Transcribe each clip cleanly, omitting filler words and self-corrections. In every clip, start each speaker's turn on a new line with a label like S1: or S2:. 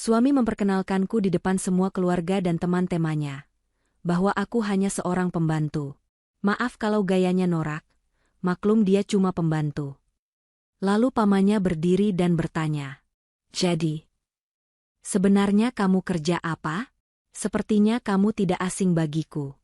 S1: Suami memperkenalkanku di depan semua keluarga dan teman-temannya, bahwa aku hanya seorang pembantu. Maaf kalau gayanya norak, maklum dia cuma pembantu. Lalu pamannya berdiri dan bertanya, "Jadi, sebenarnya kamu kerja apa? Sepertinya kamu tidak asing bagiku."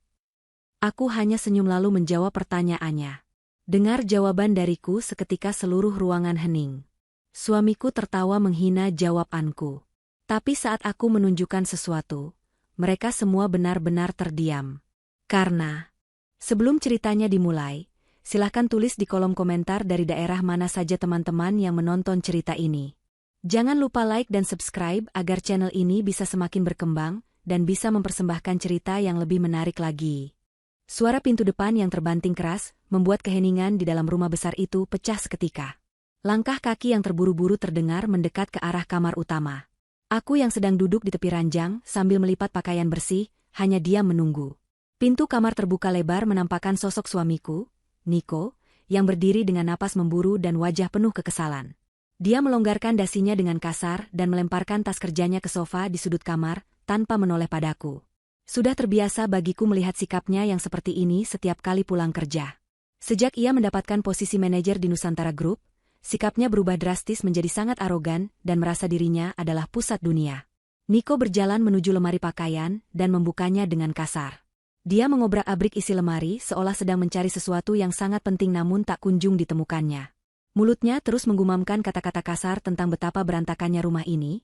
S1: Aku hanya senyum lalu menjawab pertanyaannya. Dengar jawaban dariku seketika seluruh ruangan hening. Suamiku tertawa menghina jawabanku. Tapi saat aku menunjukkan sesuatu, mereka semua benar-benar terdiam. Karena, sebelum ceritanya dimulai, silahkan tulis di kolom komentar dari daerah mana saja teman-teman yang menonton cerita ini. Jangan lupa like dan subscribe agar channel ini bisa semakin berkembang dan bisa mempersembahkan cerita yang lebih menarik lagi. Suara pintu depan yang terbanting keras membuat keheningan di dalam rumah besar itu pecah seketika. Langkah kaki yang terburu-buru terdengar mendekat ke arah kamar utama. Aku yang sedang duduk di tepi ranjang sambil melipat pakaian bersih, hanya diam menunggu. Pintu kamar terbuka lebar menampakkan sosok suamiku, Niko, yang berdiri dengan napas memburu dan wajah penuh kekesalan. Dia melonggarkan dasinya dengan kasar dan melemparkan tas kerjanya ke sofa di sudut kamar, tanpa menoleh padaku. Sudah terbiasa bagiku melihat sikapnya yang seperti ini setiap kali pulang kerja. Sejak ia mendapatkan posisi manajer di Nusantara Group, sikapnya berubah drastis menjadi sangat arogan dan merasa dirinya adalah pusat dunia. Niko berjalan menuju lemari pakaian dan membukanya dengan kasar. Dia mengobrak-abrik isi lemari seolah sedang mencari sesuatu yang sangat penting namun tak kunjung ditemukannya. Mulutnya terus menggumamkan kata-kata kasar tentang betapa berantakannya rumah ini,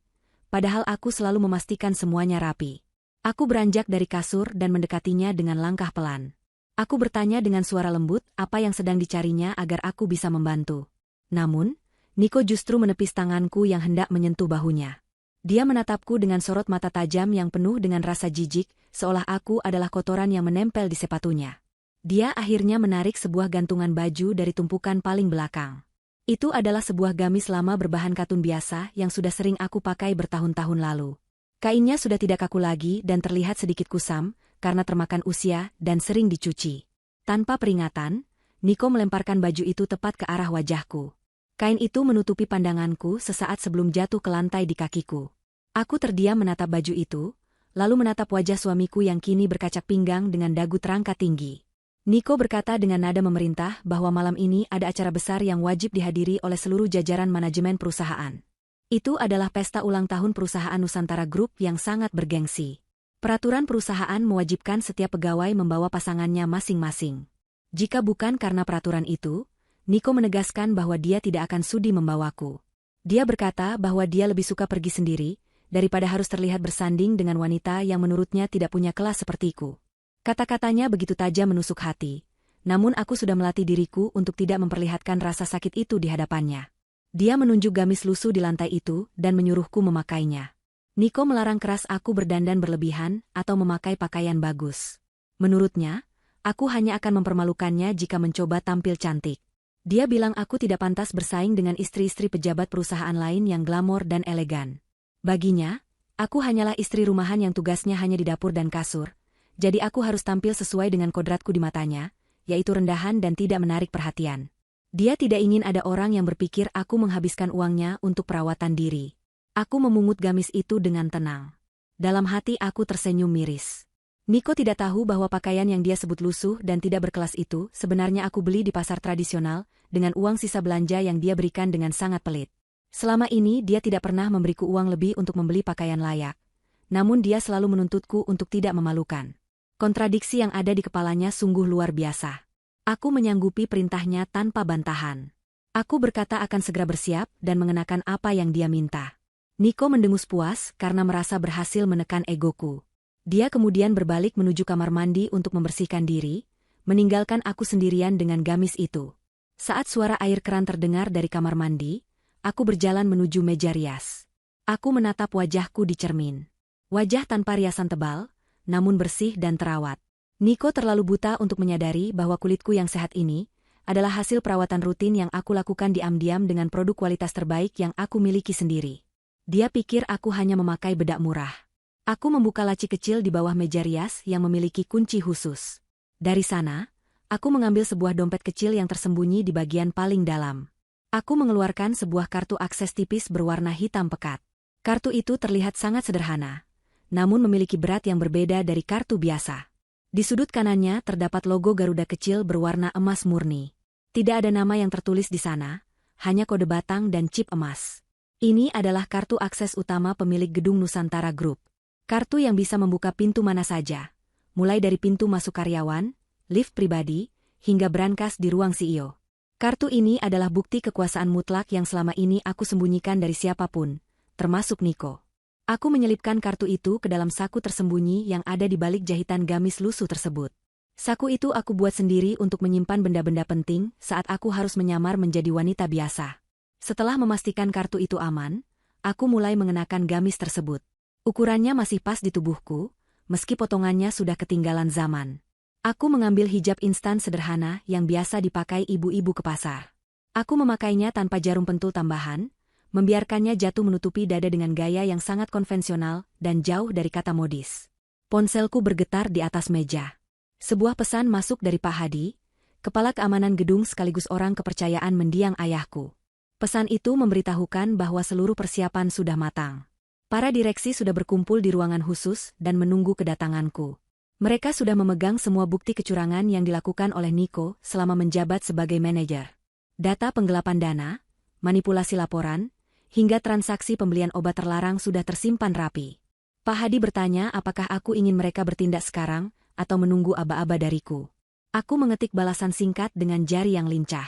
S1: padahal aku selalu memastikan semuanya rapi. Aku beranjak dari kasur dan mendekatinya dengan langkah pelan. Aku bertanya dengan suara lembut apa yang sedang dicarinya agar aku bisa membantu. Namun, Niko justru menepis tanganku yang hendak menyentuh bahunya. Dia menatapku dengan sorot mata tajam yang penuh dengan rasa jijik, seolah aku adalah kotoran yang menempel di sepatunya. Dia akhirnya menarik sebuah gantungan baju dari tumpukan paling belakang. Itu adalah sebuah gamis lama berbahan katun biasa yang sudah sering aku pakai bertahun-tahun lalu. Kainnya sudah tidak kaku lagi dan terlihat sedikit kusam, karena termakan usia dan sering dicuci. Tanpa peringatan, Niko melemparkan baju itu tepat ke arah wajahku. Kain itu menutupi pandanganku sesaat sebelum jatuh ke lantai di kakiku. Aku terdiam menatap baju itu, lalu menatap wajah suamiku yang kini berkacak pinggang dengan dagu terangkat tinggi. Niko berkata dengan nada memerintah bahwa malam ini ada acara besar yang wajib dihadiri oleh seluruh jajaran manajemen perusahaan. Itu adalah pesta ulang tahun perusahaan Nusantara Group yang sangat bergengsi. Peraturan perusahaan mewajibkan setiap pegawai membawa pasangannya masing-masing. Jika bukan karena peraturan itu, Niko menegaskan bahwa dia tidak akan sudi membawaku. Dia berkata bahwa dia lebih suka pergi sendiri, daripada harus terlihat bersanding dengan wanita yang menurutnya tidak punya kelas sepertiku. Kata-katanya begitu tajam menusuk hati, namun aku sudah melatih diriku untuk tidak memperlihatkan rasa sakit itu di hadapannya. Dia menunjuk gamis lusuh di lantai itu dan menyuruhku memakainya. Niko melarang keras aku berdandan berlebihan atau memakai pakaian bagus. Menurutnya, aku hanya akan mempermalukannya jika mencoba tampil cantik. Dia bilang aku tidak pantas bersaing dengan istri-istri pejabat perusahaan lain yang glamor dan elegan. Baginya, aku hanyalah istri rumahan yang tugasnya hanya di dapur dan kasur, jadi aku harus tampil sesuai dengan kodratku di matanya, yaitu rendahan dan tidak menarik perhatian. Dia tidak ingin ada orang yang berpikir aku menghabiskan uangnya untuk perawatan diri. Aku memungut gamis itu dengan tenang. Dalam hati aku tersenyum miris. Niko tidak tahu bahwa pakaian yang dia sebut lusuh dan tidak berkelas itu sebenarnya aku beli di pasar tradisional dengan uang sisa belanja yang dia berikan dengan sangat pelit. Selama ini dia tidak pernah memberiku uang lebih untuk membeli pakaian layak. Namun dia selalu menuntutku untuk tidak memalukan. Kontradiksi yang ada di kepalanya sungguh luar biasa. Aku menyanggupi perintahnya tanpa bantahan. Aku berkata akan segera bersiap dan mengenakan apa yang dia minta. Niko mendengus puas karena merasa berhasil menekan egoku. Dia kemudian berbalik menuju kamar mandi untuk membersihkan diri, meninggalkan aku sendirian dengan gamis itu. Saat suara air keran terdengar dari kamar mandi, aku berjalan menuju meja rias. Aku menatap wajahku di cermin. Wajah tanpa riasan tebal, namun bersih dan terawat. Niko terlalu buta untuk menyadari bahwa kulitku yang sehat ini adalah hasil perawatan rutin yang aku lakukan diam-diam dengan produk kualitas terbaik yang aku miliki sendiri. Dia pikir aku hanya memakai bedak murah. Aku membuka laci kecil di bawah meja rias yang memiliki kunci khusus. Dari sana, aku mengambil sebuah dompet kecil yang tersembunyi di bagian paling dalam. Aku mengeluarkan sebuah kartu akses tipis berwarna hitam pekat. Kartu itu terlihat sangat sederhana, namun memiliki berat yang berbeda dari kartu biasa. Di sudut kanannya terdapat logo Garuda kecil berwarna emas murni. Tidak ada nama yang tertulis di sana, hanya kode batang dan chip emas. Ini adalah kartu akses utama pemilik gedung Nusantara Group. Kartu yang bisa membuka pintu mana saja, mulai dari pintu masuk karyawan, lift pribadi, hingga brankas di ruang CEO. Kartu ini adalah bukti kekuasaan mutlak yang selama ini aku sembunyikan dari siapapun, termasuk Niko. Aku menyelipkan kartu itu ke dalam saku tersembunyi yang ada di balik jahitan gamis lusuh tersebut. Saku itu aku buat sendiri untuk menyimpan benda-benda penting saat aku harus menyamar menjadi wanita biasa. Setelah memastikan kartu itu aman, aku mulai mengenakan gamis tersebut. Ukurannya masih pas di tubuhku, meski potongannya sudah ketinggalan zaman. Aku mengambil hijab instan sederhana yang biasa dipakai ibu-ibu ke pasar. Aku memakainya tanpa jarum pentul tambahan, membiarkannya jatuh menutupi dada dengan gaya yang sangat konvensional dan jauh dari kata modis. Ponselku bergetar di atas meja. Sebuah pesan masuk dari Pak Hadi, kepala keamanan gedung sekaligus orang kepercayaan mendiang ayahku. Pesan itu memberitahukan bahwa seluruh persiapan sudah matang. Para direksi sudah berkumpul di ruangan khusus dan menunggu kedatanganku. Mereka sudah memegang semua bukti kecurangan yang dilakukan oleh Niko selama menjabat sebagai manajer. Data penggelapan dana, manipulasi laporan, hingga transaksi pembelian obat terlarang sudah tersimpan rapi. Pak Hadi bertanya apakah aku ingin mereka bertindak sekarang, atau menunggu aba-aba dariku. Aku mengetik balasan singkat dengan jari yang lincah.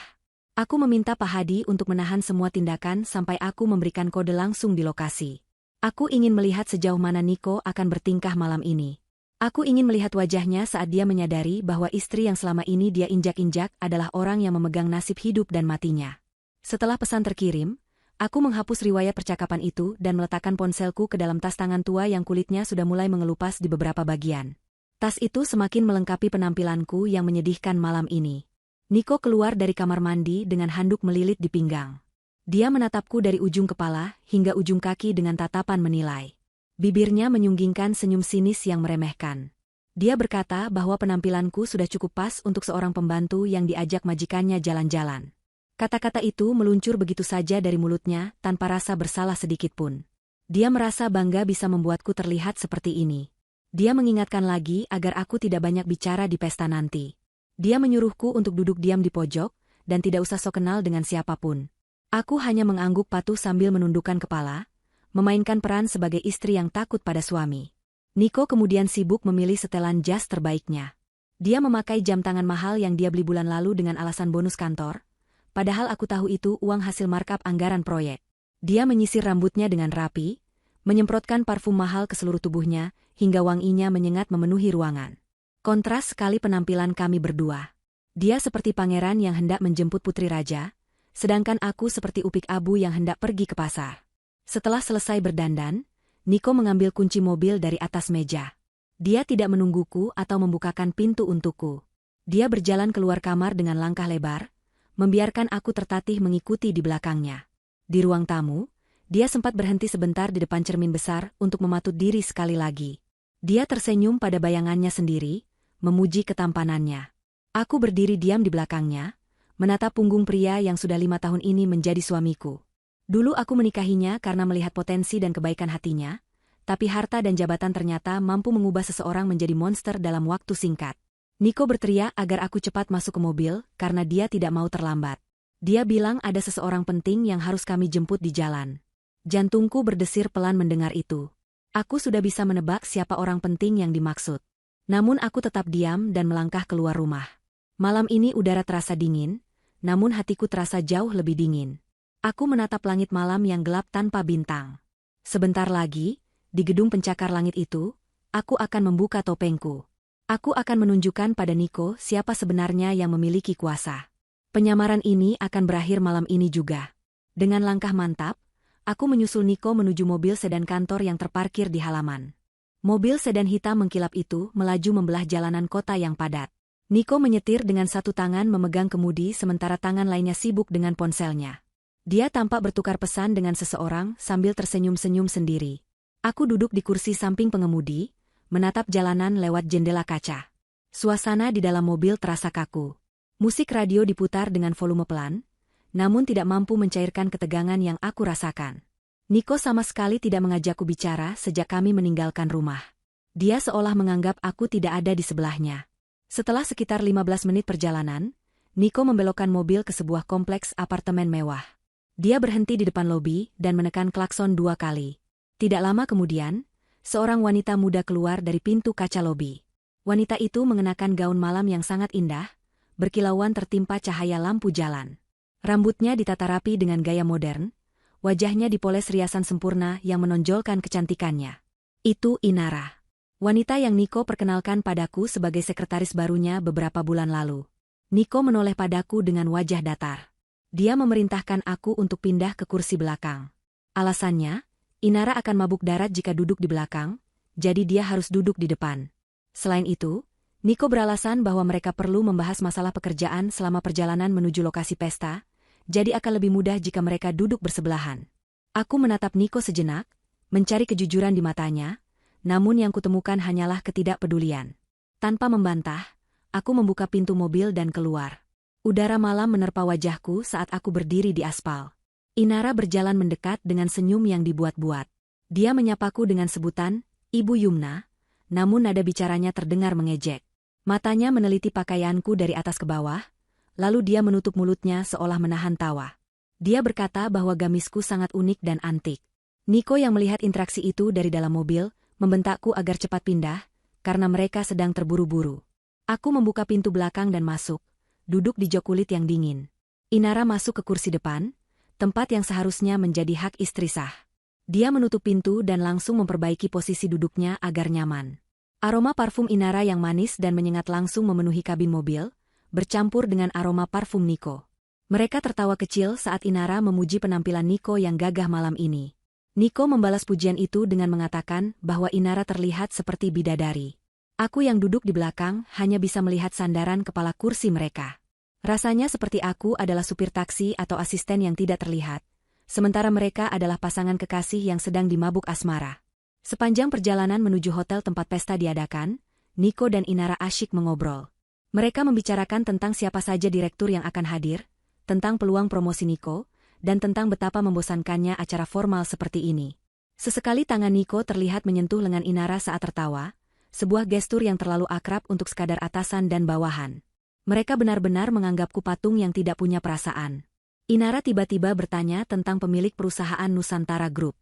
S1: Aku meminta Pak Hadi untuk menahan semua tindakan sampai aku memberikan kode langsung di lokasi. Aku ingin melihat sejauh mana Niko akan bertingkah malam ini. Aku ingin melihat wajahnya saat dia menyadari bahwa istri yang selama ini dia injak-injak adalah orang yang memegang nasib hidup dan matinya. Setelah pesan terkirim, aku menghapus riwayat percakapan itu dan meletakkan ponselku ke dalam tas tangan tua yang kulitnya sudah mulai mengelupas di beberapa bagian. Tas itu semakin melengkapi penampilanku yang menyedihkan malam ini. Niko keluar dari kamar mandi dengan handuk melilit di pinggang. Dia menatapku dari ujung kepala hingga ujung kaki dengan tatapan menilai. Bibirnya menyunggingkan senyum sinis yang meremehkan. Dia berkata bahwa penampilanku sudah cukup pas untuk seorang pembantu yang diajak majikannya jalan-jalan. Kata-kata itu meluncur begitu saja dari mulutnya tanpa rasa bersalah sedikitpun. Dia merasa bangga bisa membuatku terlihat seperti ini. Dia mengingatkan lagi agar aku tidak banyak bicara di pesta nanti. Dia menyuruhku untuk duduk diam di pojok dan tidak usah sok kenal dengan siapapun. Aku hanya mengangguk patuh sambil menundukkan kepala, memainkan peran sebagai istri yang takut pada suami. Niko kemudian sibuk memilih setelan jas terbaiknya. Dia memakai jam tangan mahal yang dia beli bulan lalu dengan alasan bonus kantor. Padahal aku tahu itu uang hasil markup anggaran proyek. Dia menyisir rambutnya dengan rapi, menyemprotkan parfum mahal ke seluruh tubuhnya, hingga wanginya menyengat memenuhi ruangan. Kontras sekali penampilan kami berdua. Dia seperti pangeran yang hendak menjemput putri raja, sedangkan aku seperti upik abu yang hendak pergi ke pasar. Setelah selesai berdandan, Niko mengambil kunci mobil dari atas meja. Dia tidak menungguku atau membukakan pintu untukku. Dia berjalan keluar kamar dengan langkah lebar, membiarkan aku tertatih mengikuti di belakangnya. Di ruang tamu, dia sempat berhenti sebentar di depan cermin besar untuk mematut diri sekali lagi. Dia tersenyum pada bayangannya sendiri, memuji ketampanannya. Aku berdiri diam di belakangnya, menatap punggung pria yang sudah 5 tahun ini menjadi suamiku. Dulu aku menikahinya karena melihat potensi dan kebaikan hatinya, tapi harta dan jabatan ternyata mampu mengubah seseorang menjadi monster dalam waktu singkat. Niko berteriak agar aku cepat masuk ke mobil karena dia tidak mau terlambat. Dia bilang ada seseorang penting yang harus kami jemput di jalan. Jantungku berdesir pelan mendengar itu. Aku sudah bisa menebak siapa orang penting yang dimaksud. Namun aku tetap diam dan melangkah keluar rumah. Malam ini udara terasa dingin, namun hatiku terasa jauh lebih dingin. Aku menatap langit malam yang gelap tanpa bintang. Sebentar lagi, di gedung pencakar langit itu, aku akan membuka topengku. Aku akan menunjukkan pada Niko siapa sebenarnya yang memiliki kuasa. Penyamaran ini akan berakhir malam ini juga. Dengan langkah mantap, aku menyusul Niko menuju mobil sedan kantor yang terparkir di halaman. Mobil sedan hitam mengkilap itu melaju membelah jalanan kota yang padat. Niko menyetir dengan satu tangan memegang kemudi sementara tangan lainnya sibuk dengan ponselnya. Dia tampak bertukar pesan dengan seseorang sambil tersenyum-senyum sendiri. Aku duduk di kursi samping pengemudi, menatap jalanan lewat jendela kaca. Suasana di dalam mobil terasa kaku. Musik radio diputar dengan volume pelan, namun tidak mampu mencairkan ketegangan yang aku rasakan. Niko sama sekali tidak mengajakku bicara sejak kami meninggalkan rumah. Dia seolah menganggap aku tidak ada di sebelahnya. Setelah sekitar 15 menit perjalanan, Niko membelokkan mobil ke sebuah kompleks apartemen mewah. Dia berhenti di depan lobi dan menekan klakson 2 kali. Tidak lama kemudian, seorang wanita muda keluar dari pintu kaca lobi. Wanita itu mengenakan gaun malam yang sangat indah, berkilauan tertimpa cahaya lampu jalan. Rambutnya ditata rapi dengan gaya modern, wajahnya dipoles riasan sempurna yang menonjolkan kecantikannya. Itu Inara. Wanita yang Niko perkenalkan padaku sebagai sekretaris barunya beberapa bulan lalu. Niko menoleh padaku dengan wajah datar. Dia memerintahkan aku untuk pindah ke kursi belakang. Alasannya, Inara akan mabuk darat jika duduk di belakang, jadi dia harus duduk di depan. Selain itu, Niko beralasan bahwa mereka perlu membahas masalah pekerjaan selama perjalanan menuju lokasi pesta, jadi akan lebih mudah jika mereka duduk bersebelahan. Aku menatap Niko sejenak, mencari kejujuran di matanya, namun yang kutemukan hanyalah ketidakpedulian. Tanpa membantah, aku membuka pintu mobil dan keluar. Udara malam menerpa wajahku saat aku berdiri di aspal. Inara berjalan mendekat dengan senyum yang dibuat-buat. Dia menyapaku dengan sebutan, Ibu Yumna, namun nada bicaranya terdengar mengejek. Matanya meneliti pakaianku dari atas ke bawah, lalu dia menutup mulutnya seolah menahan tawa. Dia berkata bahwa gamisku sangat unik dan antik. Niko yang melihat interaksi itu dari dalam mobil, membentakku agar cepat pindah, karena mereka sedang terburu-buru. Aku membuka pintu belakang dan masuk, duduk di jok kulit yang dingin. Inara masuk ke kursi depan, tempat yang seharusnya menjadi hak istri sah. Dia menutup pintu dan langsung memperbaiki posisi duduknya agar nyaman. Aroma parfum Inara yang manis dan menyengat langsung memenuhi kabin mobil, bercampur dengan aroma parfum Niko. Mereka tertawa kecil saat Inara memuji penampilan Niko yang gagah malam ini. Niko membalas pujian itu dengan mengatakan bahwa Inara terlihat seperti bidadari. Aku yang duduk di belakang hanya bisa melihat sandaran kepala kursi mereka. Rasanya seperti aku adalah supir taksi atau asisten yang tidak terlihat, sementara mereka adalah pasangan kekasih yang sedang dimabuk asmara. Sepanjang perjalanan menuju hotel tempat pesta diadakan, Niko dan Inara asyik mengobrol. Mereka membicarakan tentang siapa saja direktur yang akan hadir, tentang peluang promosi Niko, dan tentang betapa membosankannya acara formal seperti ini. Sesekali tangan Niko terlihat menyentuh lengan Inara saat tertawa, sebuah gestur yang terlalu akrab untuk sekadar atasan dan bawahan. Mereka benar-benar menganggapku patung yang tidak punya perasaan. Inara tiba-tiba bertanya tentang pemilik perusahaan Nusantara Group.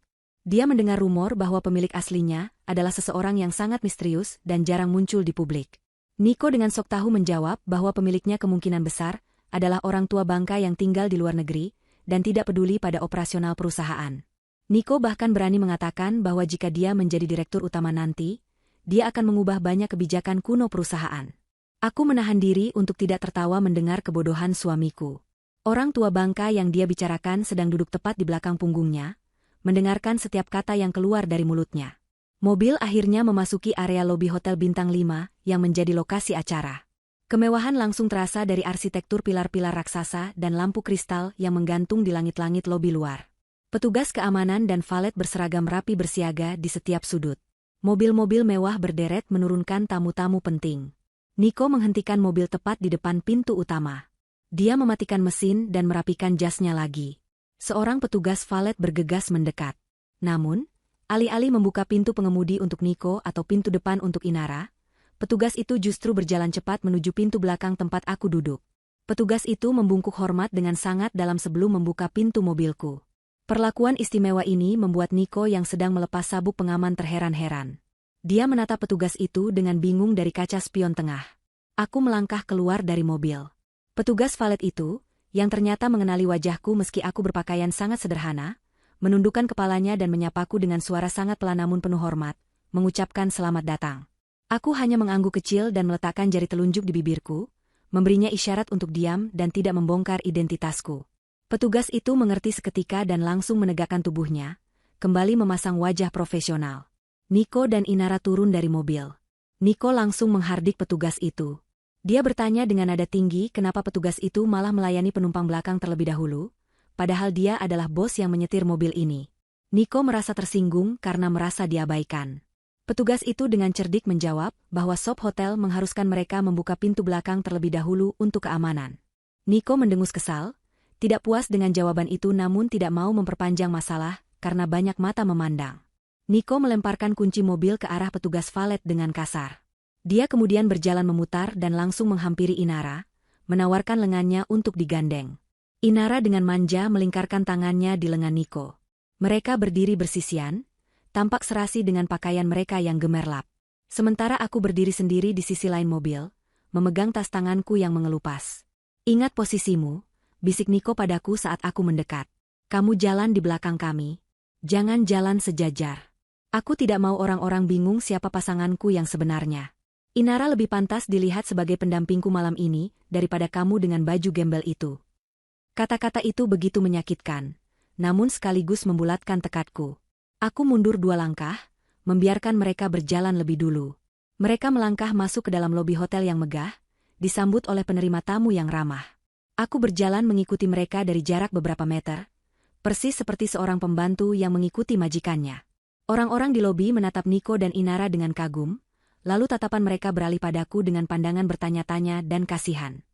S1: Dia mendengar rumor bahwa pemilik aslinya adalah seseorang yang sangat misterius dan jarang muncul di publik. Niko dengan sok tahu menjawab bahwa pemiliknya kemungkinan besar adalah orang tua bangka yang tinggal di luar negeri dan tidak peduli pada operasional perusahaan. Niko bahkan berani mengatakan bahwa jika dia menjadi direktur utama nanti, dia akan mengubah banyak kebijakan kuno perusahaan. Aku menahan diri untuk tidak tertawa mendengar kebodohan suamiku. Orang tua bangka yang dia bicarakan sedang duduk tepat di belakang punggungnya, mendengarkan setiap kata yang keluar dari mulutnya. Mobil akhirnya memasuki area lobi Hotel Bintang 5 yang menjadi lokasi acara. Kemewahan langsung terasa dari arsitektur pilar-pilar raksasa dan lampu kristal yang menggantung di langit-langit lobi luar. Petugas keamanan dan valet berseragam rapi bersiaga di setiap sudut. Mobil-mobil mewah berderet menurunkan tamu-tamu penting. Niko menghentikan mobil tepat di depan pintu utama. Dia mematikan mesin dan merapikan jasnya lagi. Seorang petugas valet bergegas mendekat. Namun, alih-alih membuka pintu pengemudi untuk Niko atau pintu depan untuk Inara, petugas itu justru berjalan cepat menuju pintu belakang tempat aku duduk. Petugas itu membungkuk hormat dengan sangat dalam sebelum membuka pintu mobilku. Perlakuan istimewa ini membuat Niko yang sedang melepas sabuk pengaman terheran-heran. Dia menatap petugas itu dengan bingung dari kaca spion tengah. Aku melangkah keluar dari mobil. Petugas valet itu, yang ternyata mengenali wajahku meski aku berpakaian sangat sederhana, menundukkan kepalanya dan menyapaku dengan suara sangat pelan namun penuh hormat, mengucapkan selamat datang. Aku hanya mengangguk kecil dan meletakkan jari telunjuk di bibirku, memberinya isyarat untuk diam dan tidak membongkar identitasku. Petugas itu mengerti seketika dan langsung menegakkan tubuhnya, kembali memasang wajah profesional. Niko dan Inara turun dari mobil. Niko langsung menghardik petugas itu. Dia bertanya dengan nada tinggi kenapa petugas itu malah melayani penumpang belakang terlebih dahulu, padahal dia adalah bos yang menyetir mobil ini. Niko merasa tersinggung karena merasa diabaikan. Petugas itu dengan cerdik menjawab bahwa sop hotel mengharuskan mereka membuka pintu belakang terlebih dahulu untuk keamanan. Niko mendengus kesal, tidak puas dengan jawaban itu namun tidak mau memperpanjang masalah karena banyak mata memandang. Niko melemparkan kunci mobil ke arah petugas valet dengan kasar. Dia kemudian berjalan memutar dan langsung menghampiri Inara, menawarkan lengannya untuk digandeng. Inara dengan manja melingkarkan tangannya di lengan Niko. Mereka berdiri bersisian, tampak serasi dengan pakaian mereka yang gemerlap. Sementara aku berdiri sendiri di sisi lain mobil, memegang tas tanganku yang mengelupas. "Ingat posisimu," bisik Niko padaku saat aku mendekat. "Kamu jalan di belakang kami. Jangan jalan sejajar. Aku tidak mau orang-orang bingung siapa pasanganku yang sebenarnya. Inara lebih pantas dilihat sebagai pendampingku malam ini daripada kamu dengan baju gembel itu." Kata-kata itu begitu menyakitkan, namun sekaligus membulatkan tekadku. Aku mundur 2 langkah, membiarkan mereka berjalan lebih dulu. Mereka melangkah masuk ke dalam lobi hotel yang megah, disambut oleh penerima tamu yang ramah. Aku berjalan mengikuti mereka dari jarak beberapa meter, persis seperti seorang pembantu yang mengikuti majikannya. Orang-orang di lobi menatap Niko dan Inara dengan kagum, lalu tatapan mereka beralih padaku dengan pandangan bertanya-tanya dan kasihan.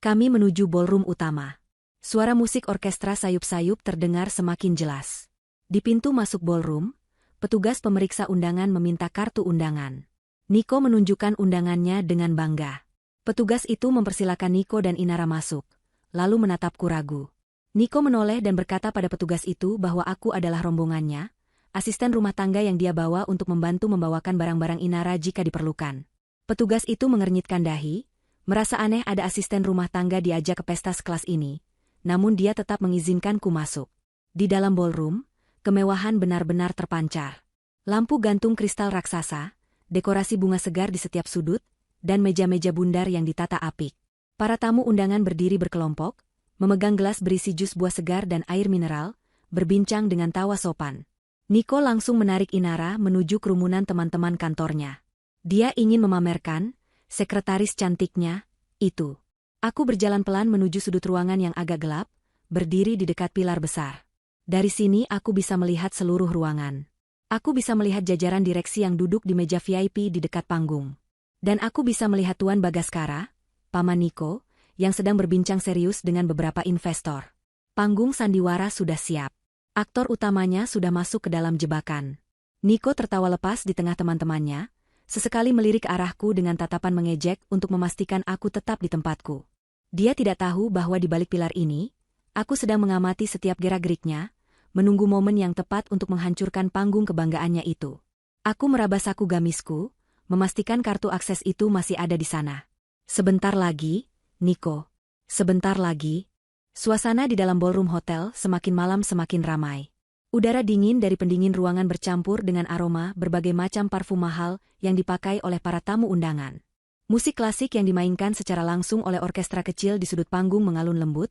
S1: Kami menuju ballroom utama. Suara musik orkestra sayup-sayup terdengar semakin jelas. Di pintu masuk ballroom, petugas pemeriksa undangan meminta kartu undangan. Niko menunjukkan undangannya dengan bangga. Petugas itu mempersilakan Niko dan Inara masuk, lalu menatapku ragu. Niko menoleh dan berkata pada petugas itu bahwa aku adalah rombongannya, asisten rumah tangga yang dia bawa untuk membantu membawakan barang-barang Inara jika diperlukan. Petugas itu mengernyitkan dahi, merasa aneh ada asisten rumah tangga diajak ke pesta sekelas ini, namun dia tetap mengizinkanku masuk. Di dalam ballroom, kemewahan benar-benar terpancar. Lampu gantung kristal raksasa, dekorasi bunga segar di setiap sudut, dan meja-meja bundar yang ditata apik. Para tamu undangan berdiri berkelompok, memegang gelas berisi jus buah segar dan air mineral, berbincang dengan tawa sopan. Niko langsung menarik Inara menuju kerumunan teman-teman kantornya. Dia ingin memamerkan sekretaris cantiknya, itu. Aku berjalan pelan menuju sudut ruangan yang agak gelap, berdiri di dekat pilar besar. Dari sini aku bisa melihat seluruh ruangan. Aku bisa melihat jajaran direksi yang duduk di meja VIP di dekat panggung. Dan aku bisa melihat Tuan Bagaskara, Paman Niko, yang sedang berbincang serius dengan beberapa investor. Panggung sandiwara sudah siap. Aktor utamanya sudah masuk ke dalam jebakan. Niko tertawa lepas di tengah teman-temannya, sesekali melirik ke arahku dengan tatapan mengejek untuk memastikan aku tetap di tempatku. Dia tidak tahu bahwa di balik pilar ini, aku sedang mengamati setiap gerak-geriknya, menunggu momen yang tepat untuk menghancurkan panggung kebanggaannya itu. Aku meraba saku gamisku, memastikan kartu akses itu masih ada di sana. Sebentar lagi, Niko. Sebentar lagi. Suasana di dalam ballroom hotel semakin malam semakin ramai. Udara dingin dari pendingin ruangan bercampur dengan aroma berbagai macam parfum mahal yang dipakai oleh para tamu undangan. Musik klasik yang dimainkan secara langsung oleh orkestra kecil di sudut panggung mengalun lembut,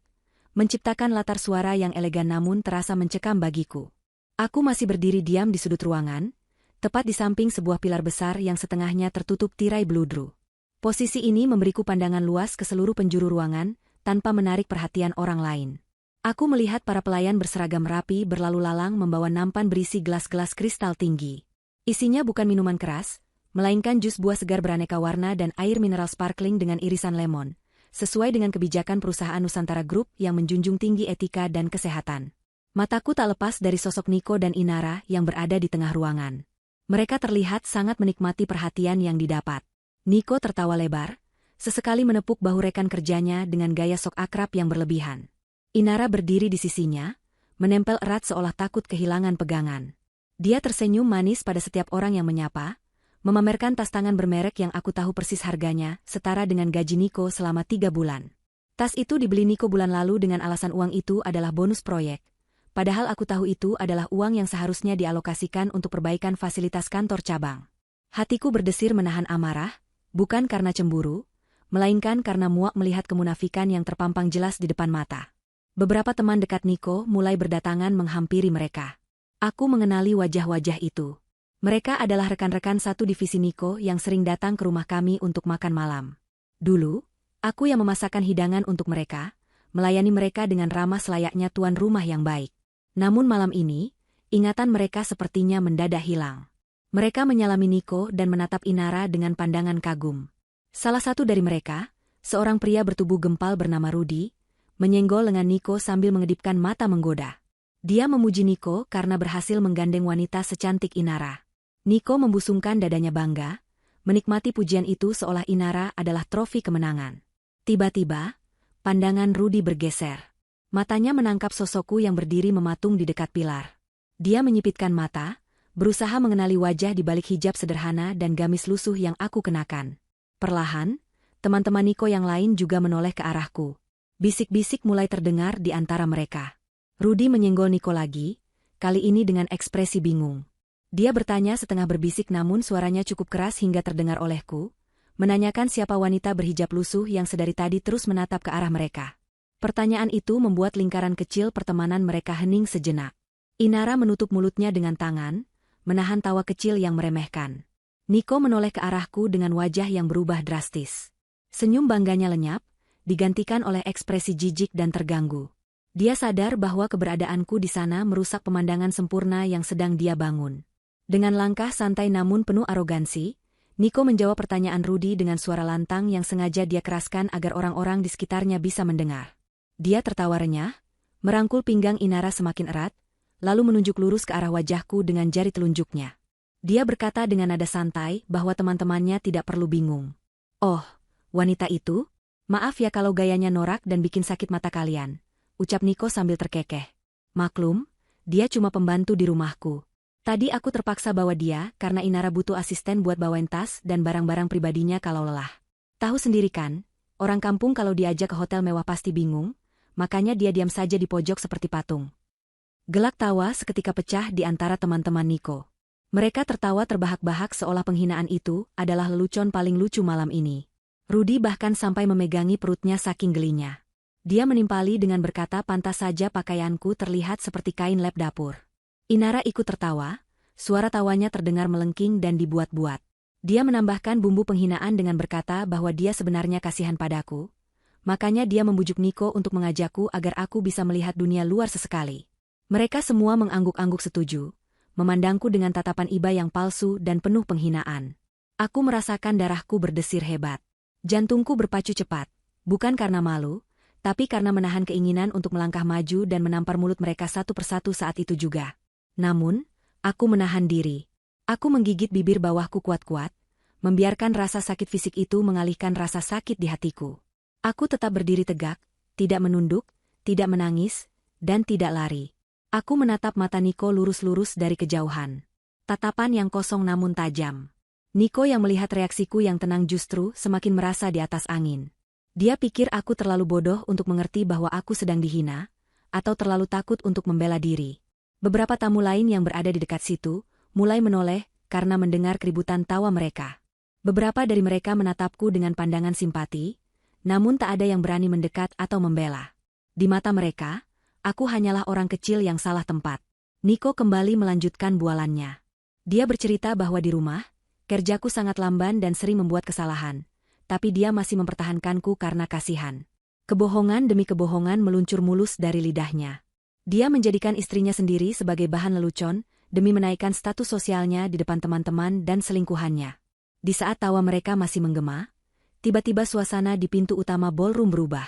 S1: menciptakan latar suara yang elegan namun terasa mencekam bagiku. Aku masih berdiri diam di sudut ruangan, tepat di samping sebuah pilar besar yang setengahnya tertutup tirai beludru. Posisi ini memberiku pandangan luas ke seluruh penjuru ruangan, tanpa menarik perhatian orang lain. Aku melihat para pelayan berseragam rapi berlalu lalang membawa nampan berisi gelas-gelas kristal tinggi. Isinya bukan minuman keras, melainkan jus buah segar beraneka warna dan air mineral sparkling dengan irisan lemon, sesuai dengan kebijakan perusahaan Nusantara Group yang menjunjung tinggi etika dan kesehatan. Mataku tak lepas dari sosok Niko dan Inara yang berada di tengah ruangan. Mereka terlihat sangat menikmati perhatian yang didapat. Niko tertawa lebar, sesekali menepuk bahu rekan kerjanya dengan gaya sok akrab yang berlebihan. Inara berdiri di sisinya, menempel erat seolah takut kehilangan pegangan. Dia tersenyum manis pada setiap orang yang menyapa, memamerkan tas tangan bermerek yang aku tahu persis harganya, setara dengan gaji Niko selama 3 bulan. Tas itu dibeli Niko bulan lalu dengan alasan uang itu adalah bonus proyek. Padahal aku tahu itu adalah uang yang seharusnya dialokasikan untuk perbaikan fasilitas kantor cabang. Hatiku berdesir menahan amarah, bukan karena cemburu, melainkan karena muak melihat kemunafikan yang terpampang jelas di depan mata. Beberapa teman dekat Niko mulai berdatangan menghampiri mereka. Aku mengenali wajah-wajah itu. Mereka adalah rekan-rekan satu divisi Niko yang sering datang ke rumah kami untuk makan malam. Dulu, aku yang memasakkan hidangan untuk mereka, melayani mereka dengan ramah selayaknya tuan rumah yang baik. Namun malam ini, ingatan mereka sepertinya mendadak hilang. Mereka menyalami Niko dan menatap Inara dengan pandangan kagum. Salah satu dari mereka, seorang pria bertubuh gempal bernama Rudy, menyenggol lengan Niko sambil mengedipkan mata menggoda. Dia memuji Niko karena berhasil menggandeng wanita secantik Inara. Niko membusungkan dadanya bangga, menikmati pujian itu seolah Inara adalah trofi kemenangan. Tiba-tiba, pandangan Rudy bergeser. Matanya menangkap sosokku yang berdiri mematung di dekat pilar. Dia menyipitkan mata, berusaha mengenali wajah di balik hijab sederhana dan gamis lusuh yang aku kenakan. Perlahan, teman-teman Niko yang lain juga menoleh ke arahku. Bisik-bisik mulai terdengar di antara mereka. Rudy menyenggol Niko lagi, kali ini dengan ekspresi bingung. Dia bertanya setengah berbisik namun suaranya cukup keras hingga terdengar olehku, menanyakan siapa wanita berhijab lusuh yang sedari tadi terus menatap ke arah mereka. Pertanyaan itu membuat lingkaran kecil pertemanan mereka hening sejenak. Inara menutup mulutnya dengan tangan, menahan tawa kecil yang meremehkan. Niko menoleh ke arahku dengan wajah yang berubah drastis. Senyum bangganya lenyap, digantikan oleh ekspresi jijik dan terganggu. Dia sadar bahwa keberadaanku di sana merusak pemandangan sempurna yang sedang dia bangun. Dengan langkah santai namun penuh arogansi, Niko menjawab pertanyaan Rudy dengan suara lantang yang sengaja dia keraskan agar orang-orang di sekitarnya bisa mendengar. Dia tertawa renyah, merangkul pinggang Inara semakin erat, lalu menunjuk lurus ke arah wajahku dengan jari telunjuknya. Dia berkata dengan nada santai bahwa teman-temannya tidak perlu bingung. "Oh, wanita itu? Maaf ya kalau gayanya norak dan bikin sakit mata kalian," ucap Niko sambil terkekeh. "Maklum, dia cuma pembantu di rumahku. Tadi aku terpaksa bawa dia karena Inara butuh asisten buat bawain tas dan barang-barang pribadinya kalau lelah. Tahu sendiri kan, orang kampung kalau diajak ke hotel mewah pasti bingung, makanya dia diam saja di pojok seperti patung." Gelak tawa seketika pecah di antara teman-teman Niko. Mereka tertawa terbahak-bahak seolah penghinaan itu adalah lelucon paling lucu malam ini. Rudy bahkan sampai memegangi perutnya saking gelinya. Dia menimpali dengan berkata pantas saja pakaianku terlihat seperti kain lap dapur. Inara ikut tertawa, suara tawanya terdengar melengking dan dibuat-buat. Dia menambahkan bumbu penghinaan dengan berkata bahwa dia sebenarnya kasihan padaku, makanya dia membujuk Niko untuk mengajakku agar aku bisa melihat dunia luar sesekali. Mereka semua mengangguk-angguk setuju, memandangku dengan tatapan iba yang palsu dan penuh penghinaan. Aku merasakan darahku berdesir hebat. Jantungku berpacu cepat, bukan karena malu, tapi karena menahan keinginan untuk melangkah maju dan menampar mulut mereka satu persatu saat itu juga. Namun, aku menahan diri. Aku menggigit bibir bawahku kuat-kuat, membiarkan rasa sakit fisik itu mengalihkan rasa sakit di hatiku. Aku tetap berdiri tegak, tidak menunduk, tidak menangis, dan tidak lari. Aku menatap mata Niko lurus-lurus dari kejauhan. Tatapan yang kosong namun tajam. Niko yang melihat reaksiku yang tenang justru semakin merasa di atas angin. Dia pikir aku terlalu bodoh untuk mengerti bahwa aku sedang dihina, atau terlalu takut untuk membela diri. Beberapa tamu lain yang berada di dekat situ mulai menoleh karena mendengar keributan tawa mereka. Beberapa dari mereka menatapku dengan pandangan simpati, namun tak ada yang berani mendekat atau membela. Di mata mereka, aku hanyalah orang kecil yang salah tempat. Niko kembali melanjutkan bualannya. Dia bercerita bahwa di rumah, kerjaku sangat lamban dan sering membuat kesalahan, tapi dia masih mempertahankanku karena kasihan. Kebohongan demi kebohongan meluncur mulus dari lidahnya. Dia menjadikan istrinya sendiri sebagai bahan lelucon demi menaikkan status sosialnya di depan teman-teman dan selingkuhannya. Di saat tawa mereka masih menggema, tiba-tiba suasana di pintu utama ballroom berubah.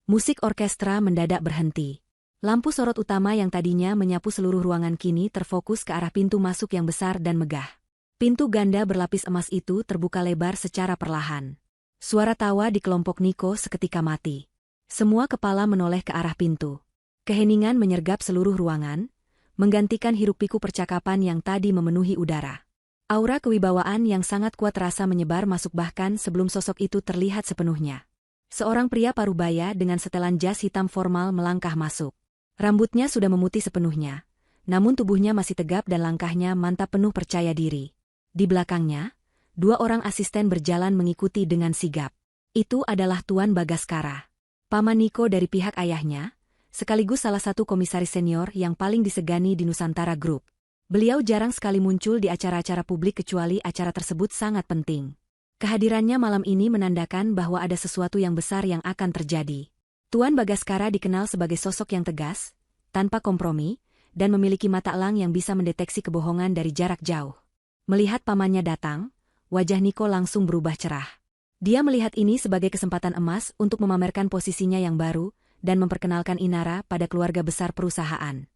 S1: Musik orkestra mendadak berhenti. Lampu sorot utama yang tadinya menyapu seluruh ruangan kini terfokus ke arah pintu masuk yang besar dan megah. Pintu ganda berlapis emas itu terbuka lebar secara perlahan. Suara tawa di kelompok Niko seketika mati. Semua kepala menoleh ke arah pintu. Keheningan menyergap seluruh ruangan, menggantikan hiruk-pikuk percakapan yang tadi memenuhi udara. Aura kewibawaan yang sangat kuat terasa menyebar masuk bahkan sebelum sosok itu terlihat sepenuhnya. Seorang pria parubaya dengan setelan jas hitam formal melangkah masuk. Rambutnya sudah memutih sepenuhnya, namun tubuhnya masih tegap dan langkahnya mantap penuh percaya diri. Di belakangnya, dua orang asisten berjalan mengikuti dengan sigap. Itu adalah Tuan Bagaskara, paman Niko dari pihak ayahnya, sekaligus salah satu komisaris senior yang paling disegani di Nusantara Group. Beliau jarang sekali muncul di acara-acara publik kecuali acara tersebut sangat penting. Kehadirannya malam ini menandakan bahwa ada sesuatu yang besar yang akan terjadi. Tuan Bagaskara dikenal sebagai sosok yang tegas, tanpa kompromi, dan memiliki mata elang yang bisa mendeteksi kebohongan dari jarak jauh. Melihat pamannya datang, wajah Niko langsung berubah cerah. Dia melihat ini sebagai kesempatan emas untuk memamerkan posisinya yang baru dan memperkenalkan Inara pada keluarga besar perusahaan.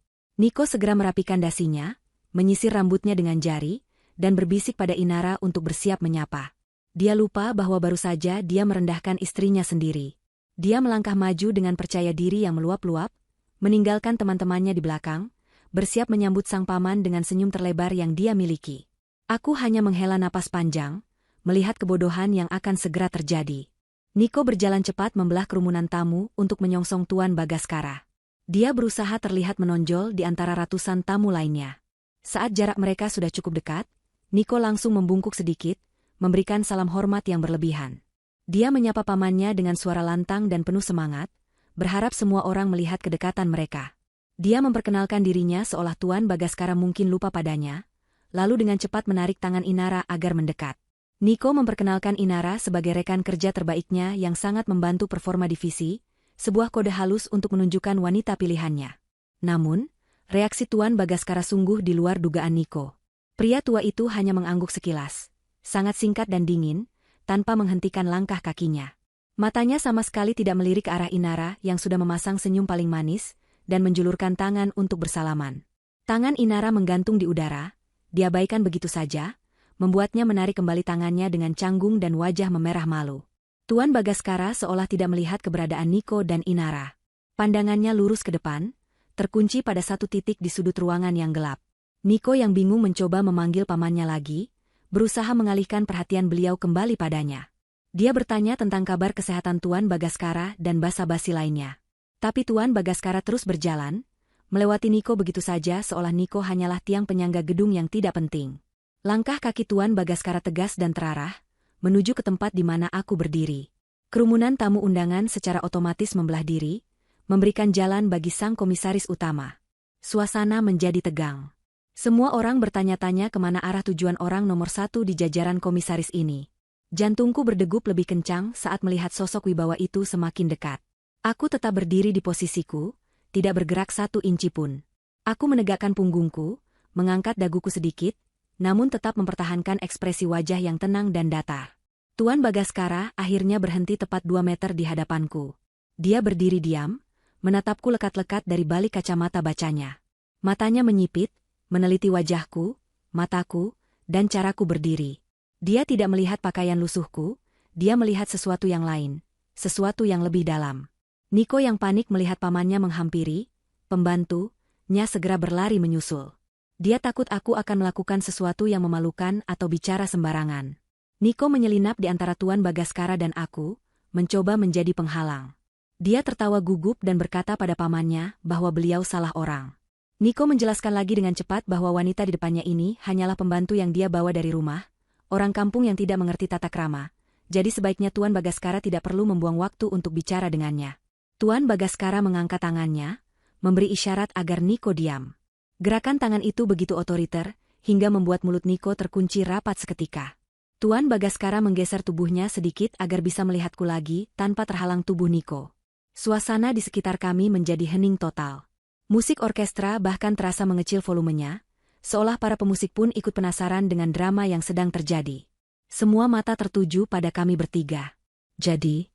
S1: Niko segera merapikan dasinya, menyisir rambutnya dengan jari, dan berbisik pada Inara untuk bersiap menyapa. Dia lupa bahwa baru saja dia merendahkan istrinya sendiri. Dia melangkah maju dengan percaya diri yang meluap-luap, meninggalkan teman-temannya di belakang, bersiap menyambut sang paman dengan senyum terlebar yang dia miliki. Aku hanya menghela napas panjang, melihat kebodohan yang akan segera terjadi. Niko berjalan cepat membelah kerumunan tamu untuk menyongsong Tuan Bagaskara. Dia berusaha terlihat menonjol di antara ratusan tamu lainnya. Saat jarak mereka sudah cukup dekat, Niko langsung membungkuk sedikit, memberikan salam hormat yang berlebihan. Dia menyapa pamannya dengan suara lantang dan penuh semangat, berharap semua orang melihat kedekatan mereka. Dia memperkenalkan dirinya seolah Tuan Bagaskara mungkin lupa padanya, lalu dengan cepat menarik tangan Inara agar mendekat. Niko memperkenalkan Inara sebagai rekan kerja terbaiknya yang sangat membantu performa divisi, sebuah kode halus untuk menunjukkan wanita pilihannya. Namun, reaksi Tuan Bagaskara sungguh di luar dugaan Niko. Pria tua itu hanya mengangguk sekilas, sangat singkat dan dingin, tanpa menghentikan langkah kakinya. Matanya sama sekali tidak melirik ke arah Inara yang sudah memasang senyum paling manis, dan menjulurkan tangan untuk bersalaman. Tangan Inara menggantung di udara, diabaikan begitu saja, membuatnya menarik kembali tangannya dengan canggung dan wajah memerah malu. Tuan Bagaskara seolah tidak melihat keberadaan Niko dan Inara. Pandangannya lurus ke depan, terkunci pada satu titik di sudut ruangan yang gelap. Niko yang bingung mencoba memanggil pamannya lagi, berusaha mengalihkan perhatian beliau kembali padanya. Dia bertanya tentang kabar kesehatan Tuan Bagaskara dan basa-basi lainnya. Tapi Tuan Bagaskara terus berjalan, melewati Niko begitu saja seolah Niko hanyalah tiang penyangga gedung yang tidak penting. Langkah kaki Tuan Bagaskara tegas dan terarah, menuju ke tempat di mana aku berdiri. Kerumunan tamu undangan secara otomatis membelah diri, memberikan jalan bagi sang komisaris utama. Suasana menjadi tegang. Semua orang bertanya-tanya kemana arah tujuan orang nomor 1 di jajaran komisaris ini. Jantungku berdegup lebih kencang saat melihat sosok wibawa itu semakin dekat. Aku tetap berdiri di posisiku, tidak bergerak satu inci pun. Aku menegakkan punggungku, mengangkat daguku sedikit, namun tetap mempertahankan ekspresi wajah yang tenang dan datar. Tuan Bagaskara akhirnya berhenti tepat 2 meter di hadapanku. Dia berdiri diam, menatapku lekat-lekat dari balik kacamata bacanya. Matanya menyipit, meneliti wajahku, mataku, dan caraku berdiri. Dia tidak melihat pakaian lusuhku, dia melihat sesuatu yang lain, sesuatu yang lebih dalam. Niko yang panik melihat pamannya menghampiri, pembantunya segera berlari menyusul. Dia takut aku akan melakukan sesuatu yang memalukan atau bicara sembarangan. Niko menyelinap di antara Tuan Bagaskara dan aku, mencoba menjadi penghalang. Dia tertawa gugup dan berkata pada pamannya bahwa beliau salah orang. Niko menjelaskan lagi dengan cepat bahwa wanita di depannya ini hanyalah pembantu yang dia bawa dari rumah, orang kampung yang tidak mengerti tata krama, jadi sebaiknya Tuan Bagaskara tidak perlu membuang waktu untuk bicara dengannya. Tuan Bagaskara mengangkat tangannya, memberi isyarat agar Niko diam. Gerakan tangan itu begitu otoriter, hingga membuat mulut Niko terkunci rapat seketika. Tuan Bagaskara menggeser tubuhnya sedikit agar bisa melihatku lagi tanpa terhalang tubuh Niko. Suasana di sekitar kami menjadi hening total. Musik orkestra bahkan terasa mengecil volumenya, seolah para pemusik pun ikut penasaran dengan drama yang sedang terjadi. Semua mata tertuju pada kami bertiga. Jadi,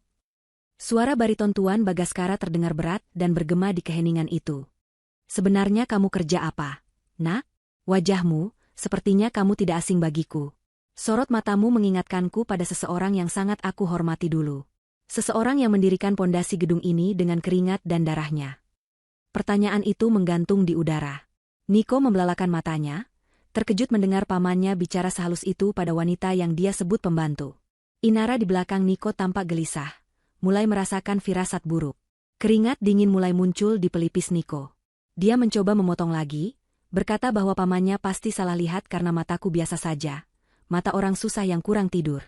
S1: suara bariton Tuan Bagaskara terdengar berat dan bergema di keheningan itu. Sebenarnya kamu kerja apa, nak? Wajahmu, sepertinya kamu tidak asing bagiku. Sorot matamu mengingatkanku pada seseorang yang sangat aku hormati dulu. Seseorang yang mendirikan pondasi gedung ini dengan keringat dan darahnya. Pertanyaan itu menggantung di udara. Niko membelalakan matanya, terkejut mendengar pamannya bicara sehalus itu pada wanita yang dia sebut pembantu. Inara di belakang Niko tampak gelisah, mulai merasakan firasat buruk. Keringat dingin mulai muncul di pelipis Niko. Dia mencoba memotong lagi, berkata bahwa pamannya pasti salah lihat karena mataku biasa saja, mata orang susah yang kurang tidur.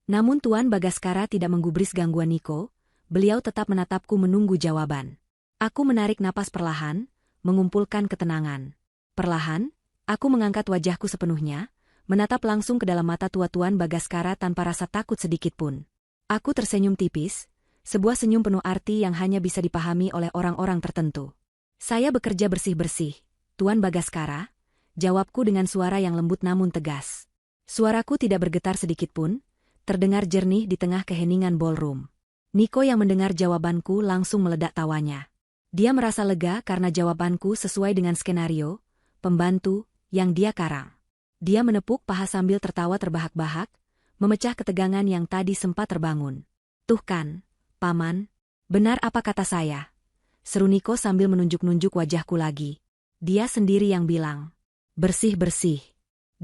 S1: Namun Tuan Bagaskara tidak menggubris gangguan Niko, beliau tetap menatapku menunggu jawaban. Aku menarik napas perlahan, mengumpulkan ketenangan. Perlahan, aku mengangkat wajahku sepenuhnya, menatap langsung ke dalam mata tua Tuan Bagaskara tanpa rasa takut sedikit pun. Aku tersenyum tipis, sebuah senyum penuh arti yang hanya bisa dipahami oleh orang-orang tertentu. Saya bekerja bersih-bersih, Tuan Bagaskara, jawabku dengan suara yang lembut namun tegas. Suaraku tidak bergetar sedikit pun, terdengar jernih di tengah keheningan ballroom. Niko yang mendengar jawabanku langsung meledak tawanya. Dia merasa lega karena jawabanku sesuai dengan skenario pembantu yang dia karang. Dia menepuk paha sambil tertawa terbahak-bahak, memecah ketegangan yang tadi sempat terbangun. Tuh kan, Paman, benar apa kata saya? Seru Niko sambil menunjuk-nunjuk wajahku lagi. Dia sendiri yang bilang, bersih-bersih.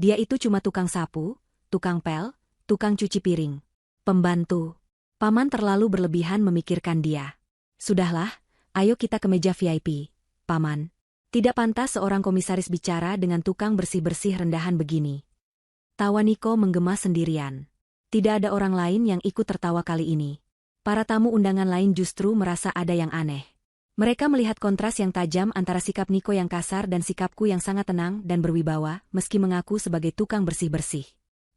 S1: Dia itu cuma tukang sapu, tukang pel, tukang cuci piring. Pembantu. Paman terlalu berlebihan memikirkan dia. Sudahlah, ayo kita ke meja VIP, Paman. Tidak pantas seorang komisaris bicara dengan tukang bersih-bersih rendahan begini. Tawa Niko menggema sendirian. Tidak ada orang lain yang ikut tertawa kali ini. Para tamu undangan lain justru merasa ada yang aneh. Mereka melihat kontras yang tajam antara sikap Niko yang kasar dan sikapku yang sangat tenang dan berwibawa, meski mengaku sebagai tukang bersih-bersih.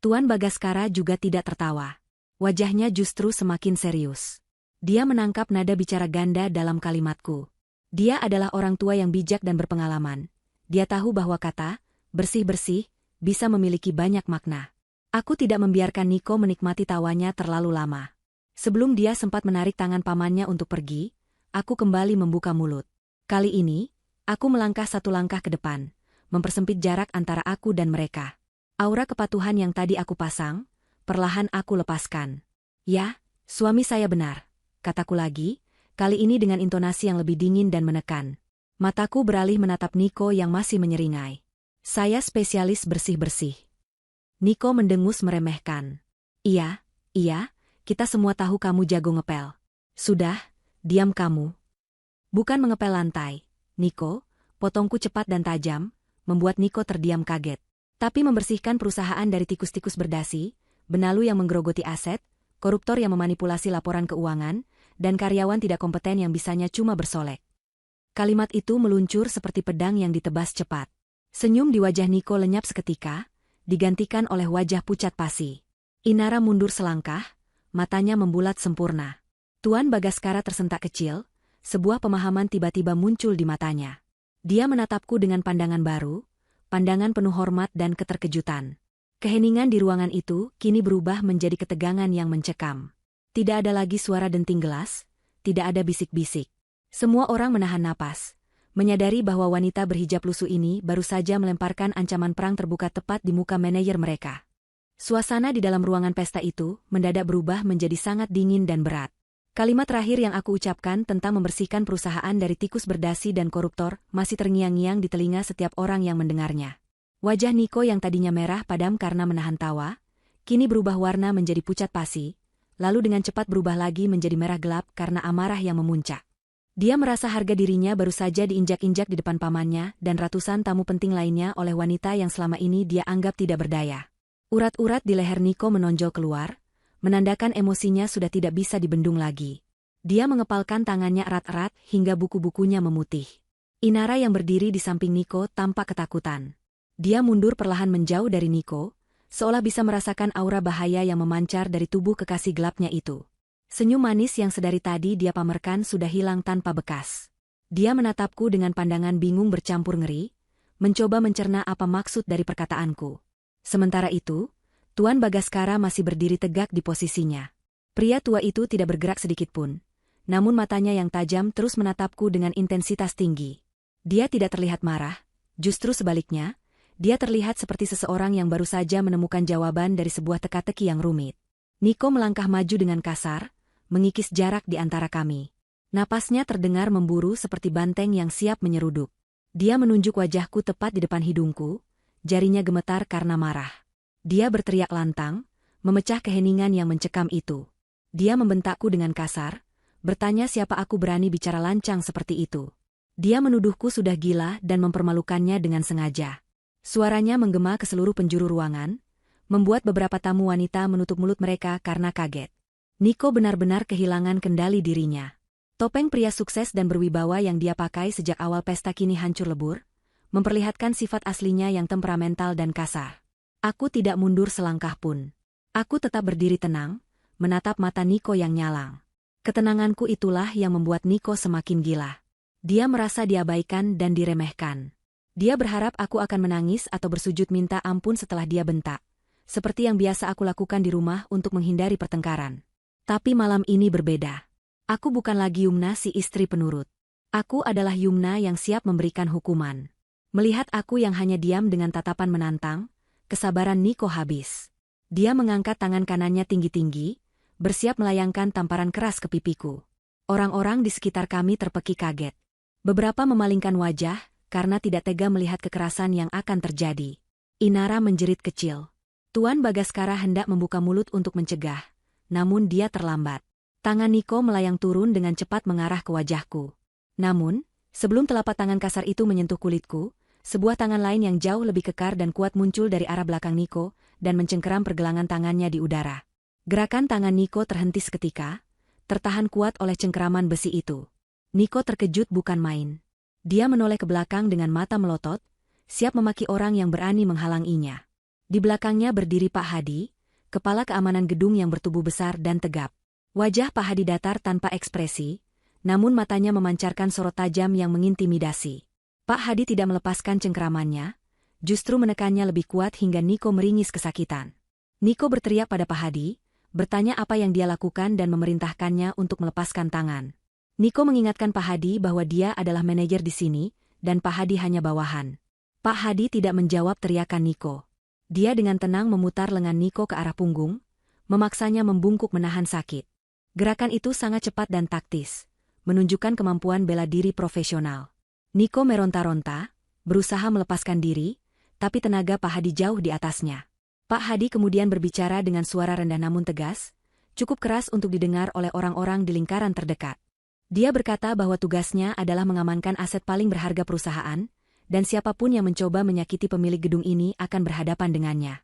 S1: Tuan Bagaskara juga tidak tertawa. Wajahnya justru semakin serius. Dia menangkap nada bicara ganda dalam kalimatku. Dia adalah orang tua yang bijak dan berpengalaman. Dia tahu bahwa kata, bersih-bersih, bisa memiliki banyak makna. Aku tidak membiarkan Niko menikmati tawanya terlalu lama. Sebelum dia sempat menarik tangan pamannya untuk pergi, aku kembali membuka mulut. Kali ini, aku melangkah satu langkah ke depan, mempersempit jarak antara aku dan mereka. Aura kepatuhan yang tadi aku pasang, perlahan aku lepaskan. Ya, suami saya benar, kataku lagi, kali ini dengan intonasi yang lebih dingin dan menekan. Mataku beralih menatap Niko yang masih menyeringai. Saya spesialis bersih-bersih. Niko mendengus meremehkan. Iya, kita semua tahu kamu jago ngepel. Sudah, diam kamu. Bukan mengepel lantai, Niko, potongku cepat dan tajam, membuat Niko terdiam kaget. Tapi membersihkan perusahaan dari tikus-tikus berdasi, benalu yang menggerogoti aset, koruptor yang memanipulasi laporan keuangan, dan karyawan tidak kompeten yang bisanya cuma bersolek. Kalimat itu meluncur seperti pedang yang ditebas cepat. Senyum di wajah Niko lenyap seketika, digantikan oleh wajah pucat pasi. Inara mundur selangkah, matanya membulat sempurna. Tuan Bagaskara tersentak kecil, sebuah pemahaman tiba-tiba muncul di matanya. Dia menatapku dengan pandangan baru, pandangan penuh hormat dan keterkejutan. Keheningan di ruangan itu kini berubah menjadi ketegangan yang mencekam. Tidak ada lagi suara denting gelas, tidak ada bisik-bisik. Semua orang menahan napas, menyadari bahwa wanita berhijab lusuh ini baru saja melemparkan ancaman perang terbuka tepat di muka manajer mereka. Suasana di dalam ruangan pesta itu mendadak berubah menjadi sangat dingin dan berat. Kalimat terakhir yang aku ucapkan tentang membersihkan perusahaan dari tikus berdasi dan koruptor masih terngiang-ngiang di telinga setiap orang yang mendengarnya. Wajah Niko yang tadinya merah padam karena menahan tawa, kini berubah warna menjadi pucat pasi, lalu dengan cepat berubah lagi menjadi merah gelap karena amarah yang memuncak. Dia merasa harga dirinya baru saja diinjak-injak di depan pamannya dan ratusan tamu penting lainnya oleh wanita yang selama ini dia anggap tidak berdaya. Urat-urat di leher Niko menonjol keluar, menandakan emosinya sudah tidak bisa dibendung lagi. Dia mengepalkan tangannya erat-erat hingga buku-bukunya memutih. Inara yang berdiri di samping Niko tampak ketakutan. Dia mundur perlahan menjauh dari Niko, seolah bisa merasakan aura bahaya yang memancar dari tubuh kekasih gelapnya itu. Senyum manis yang sedari tadi dia pamerkan sudah hilang tanpa bekas. Dia menatapku dengan pandangan bingung bercampur ngeri, mencoba mencerna apa maksud dari perkataanku. Sementara itu, Tuan Bagaskara masih berdiri tegak di posisinya. Pria tua itu tidak bergerak sedikitpun, namun matanya yang tajam terus menatapku dengan intensitas tinggi. Dia tidak terlihat marah, justru sebaliknya, dia terlihat seperti seseorang yang baru saja menemukan jawaban dari sebuah teka-teki yang rumit. Niko melangkah maju dengan kasar, mengikis jarak di antara kami. Napasnya terdengar memburu seperti banteng yang siap menyeruduk. Dia menunjuk wajahku tepat di depan hidungku, jarinya gemetar karena marah. Dia berteriak lantang, memecah keheningan yang mencekam itu. Dia membentakku dengan kasar, bertanya siapa aku berani bicara lancang seperti itu. Dia menuduhku sudah gila dan mempermalukannya dengan sengaja. Suaranya menggema ke seluruh penjuru ruangan, membuat beberapa tamu wanita menutup mulut mereka karena kaget. Niko benar-benar kehilangan kendali dirinya. Topeng pria sukses dan berwibawa yang dia pakai sejak awal pesta kini hancur lebur, memperlihatkan sifat aslinya yang temperamental dan kasar. Aku tidak mundur selangkah pun. Aku tetap berdiri tenang, menatap mata Niko yang nyalang. Ketenanganku itulah yang membuat Niko semakin gila. Dia merasa diabaikan dan diremehkan. Dia berharap aku akan menangis atau bersujud minta ampun setelah dia bentak, seperti yang biasa aku lakukan di rumah untuk menghindari pertengkaran. Tapi malam ini berbeda. Aku bukan lagi Yumna si istri penurut. Aku adalah Yumna yang siap memberikan hukuman. Melihat aku yang hanya diam dengan tatapan menantang, kesabaran Niko habis. Dia mengangkat tangan kanannya tinggi-tinggi, bersiap melayangkan tamparan keras ke pipiku. Orang-orang di sekitar kami terpekik kaget. Beberapa memalingkan wajah, karena tidak tega melihat kekerasan yang akan terjadi. Inara menjerit kecil. Tuan Bagaskara hendak membuka mulut untuk mencegah, namun dia terlambat. Tangan Niko melayang turun dengan cepat mengarah ke wajahku. Namun, sebelum telapak tangan kasar itu menyentuh kulitku, sebuah tangan lain yang jauh lebih kekar dan kuat muncul dari arah belakang Niko dan mencengkeram pergelangan tangannya di udara. Gerakan tangan Niko terhenti seketika, tertahan kuat oleh cengkeraman besi itu. Niko terkejut bukan main. Dia menoleh ke belakang dengan mata melotot, siap memaki orang yang berani menghalanginya. Di belakangnya berdiri Pak Hadi, kepala keamanan gedung yang bertubuh besar dan tegap. Wajah Pak Hadi datar tanpa ekspresi, namun matanya memancarkan sorot tajam yang mengintimidasi. Pak Hadi tidak melepaskan cengkeramannya, justru menekannya lebih kuat hingga Niko meringis kesakitan. Niko berteriak pada Pak Hadi, bertanya apa yang dia lakukan dan memerintahkannya untuk melepaskan tangan. Niko mengingatkan Pak Hadi bahwa dia adalah manajer di sini, dan Pak Hadi hanya bawahan. Pak Hadi tidak menjawab teriakan Niko. Dia dengan tenang memutar lengan Niko ke arah punggung, memaksanya membungkuk menahan sakit. Gerakan itu sangat cepat dan taktis, menunjukkan kemampuan bela diri profesional. Niko meronta-ronta, berusaha melepaskan diri, tapi tenaga Pak Hadi jauh di atasnya. Pak Hadi kemudian berbicara dengan suara rendah namun tegas, cukup keras untuk didengar oleh orang-orang di lingkaran terdekat. Dia berkata bahwa tugasnya adalah mengamankan aset paling berharga perusahaan, dan siapapun yang mencoba menyakiti pemilik gedung ini akan berhadapan dengannya.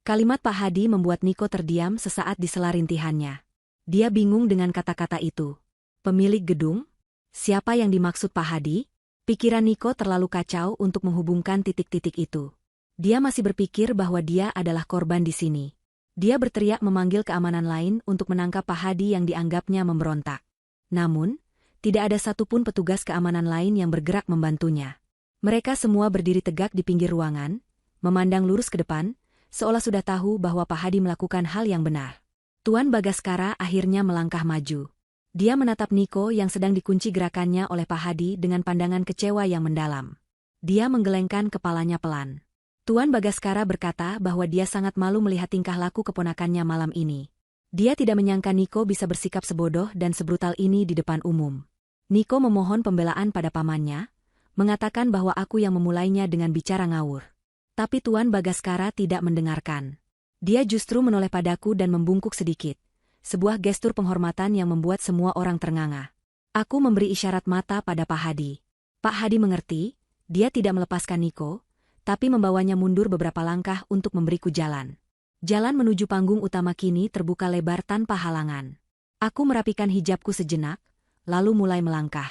S1: Kalimat Pak Hadi membuat Niko terdiam sesaat di sela rintihannya. Dia bingung dengan kata-kata itu. Pemilik gedung? Siapa yang dimaksud Pak Hadi? Pikiran Niko terlalu kacau untuk menghubungkan titik-titik itu. Dia masih berpikir bahwa dia adalah korban di sini. Dia berteriak memanggil keamanan lain untuk menangkap Pak Hadi yang dianggapnya memberontak. Namun, tidak ada satupun petugas keamanan lain yang bergerak membantunya. Mereka semua berdiri tegak di pinggir ruangan, memandang lurus ke depan, seolah sudah tahu bahwa Pak Hadi melakukan hal yang benar. Tuan Bagaskara akhirnya melangkah maju. Dia menatap Niko yang sedang dikunci gerakannya oleh Pak Hadi dengan pandangan kecewa yang mendalam. Dia menggelengkan kepalanya pelan. Tuan Bagaskara berkata bahwa dia sangat malu melihat tingkah laku keponakannya malam ini. Dia tidak menyangka Niko bisa bersikap sebodoh dan sebrutal ini di depan umum. Niko memohon pembelaan pada pamannya, mengatakan bahwa aku yang memulainya dengan bicara ngawur. Tapi Tuan Bagaskara tidak mendengarkan. Dia justru menoleh padaku dan membungkuk sedikit. Sebuah gestur penghormatan yang membuat semua orang ternganga. Aku memberi isyarat mata pada Pak Hadi. Pak Hadi mengerti, dia tidak melepaskan Niko, tapi membawanya mundur beberapa langkah untuk memberiku jalan. Jalan menuju panggung utama kini terbuka lebar tanpa halangan. Aku merapikan hijabku sejenak, lalu mulai melangkah.